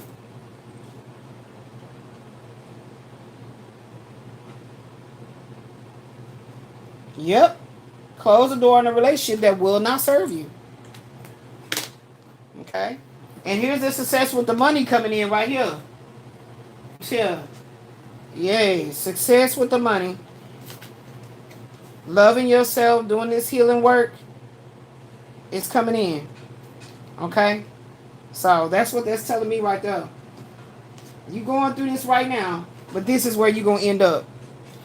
Yep. Close the door on a relationship that will not serve you. Okay. And here's the success with the money coming in right here. Yeah. Yay. Success with the money. Loving yourself, doing this healing work. It's coming in. Okay? So that's what that's telling me right there. You're going through this right now, but this is where you're going to end up.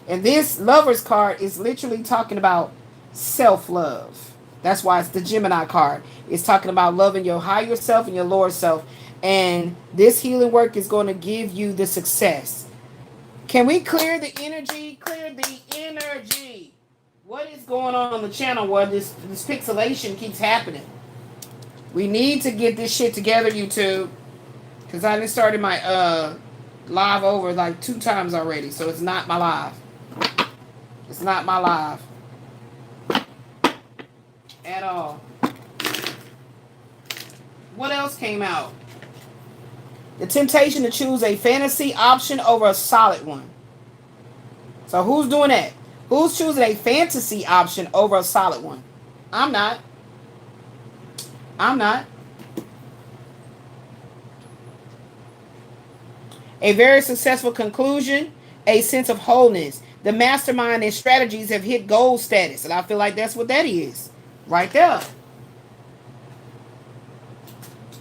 And this Lover's card is literally talking about self-love. That's why it's the Gemini card. It's talking about loving your higher self and your lower self. And this healing work is going to give you the success. Can we clear the energy? Clear the energy. What is going on the channel where this pixelation keeps happening? We need to get this shit together, YouTube. Because I just started my live over like 2 times already. So it's not my live. It's not my live. At all. What else came out? The temptation to choose a fantasy option over a solid one. So who's doing that? Who's choosing a fantasy option over a solid one? I'm not. I'm not. A very successful conclusion, a sense of wholeness. The mastermind and strategies have hit gold status. And I feel like that's what that is. Right there.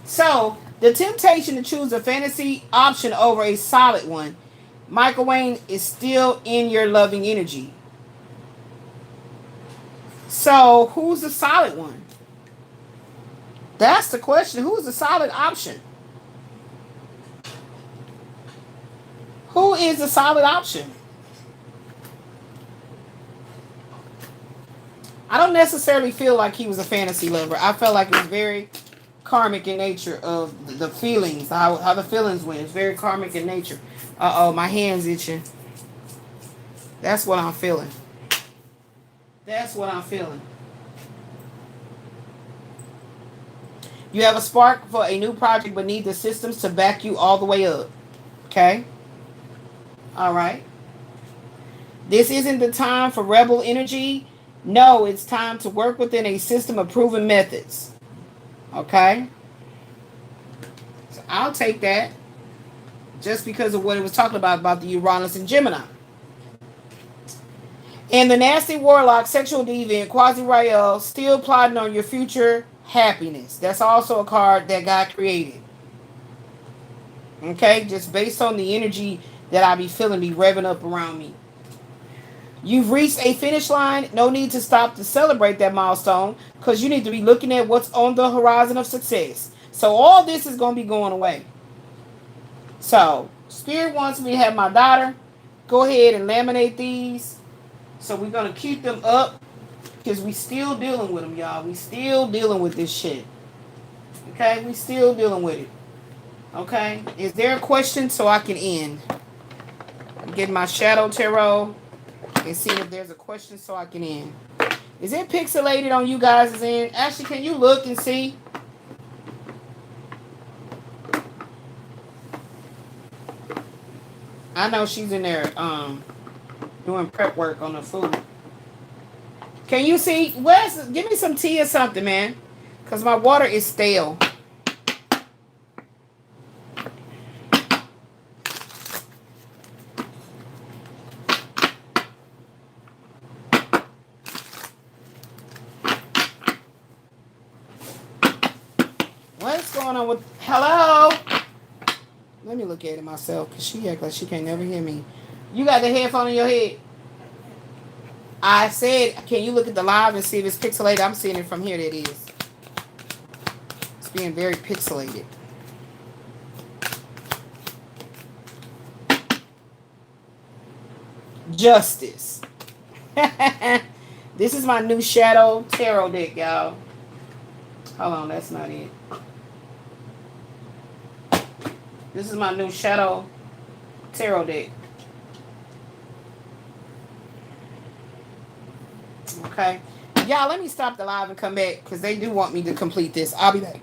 So, the temptation to choose a fantasy option over a solid one. Michael Wayne is still in your loving energy. So, who's the solid one? That's the question. Who's the solid option? Who is the solid option? I don't necessarily feel like he was a fantasy lover. I felt like it was very karmic in nature of the feelings, how the feelings went. It's very karmic in nature. Uh-oh, my hand's itching. That's what I'm feeling. That's what I'm feeling. You have a spark for a new project but need the systems to back you all the way up. Okay? All right. This isn't the time for rebel energy. No, it's time to work within a system of proven methods. Okay? So I'll take that. Just because of what it was talking about the Uranus and Gemini. And the nasty warlock, sexual deviant, Quasi-Rael, still plotting on your future happiness. That's also a card that God created. Okay? Just based on the energy that I be feeling be revving up around me. You've reached a finish line. No need to stop to celebrate that milestone because you need to be looking at what's on the horizon of success. So all this is going to be going away. So Spirit wants me to have my daughter go ahead and laminate these. So we're going to keep them up because we still dealing with them, y'all. We still dealing with this shit. Okay? We still dealing with it. Okay? Is there a question so I can end? I'm getting my shadow tarot. And see if there's a question so I can end. Is it pixelated on you guys' end? Actually, can you look and see? I know she's in there doing prep work on the food. Can you see? Wes, give me some tea or something, man. Because my water is stale. What's going on with... Hello? Let me look at it myself because she acts like she can't never hear me. You got the headphone in your head. I said, can you look at the live and see if it's pixelated? I'm seeing it from here. That is. It's being very pixelated. Justice. This is my new shadow tarot deck, y'all. Hold on, that's not it. This is my new shadow tarot deck. Okay. Y'all, let me stop the live and come back because they do want me to complete this. I'll be back.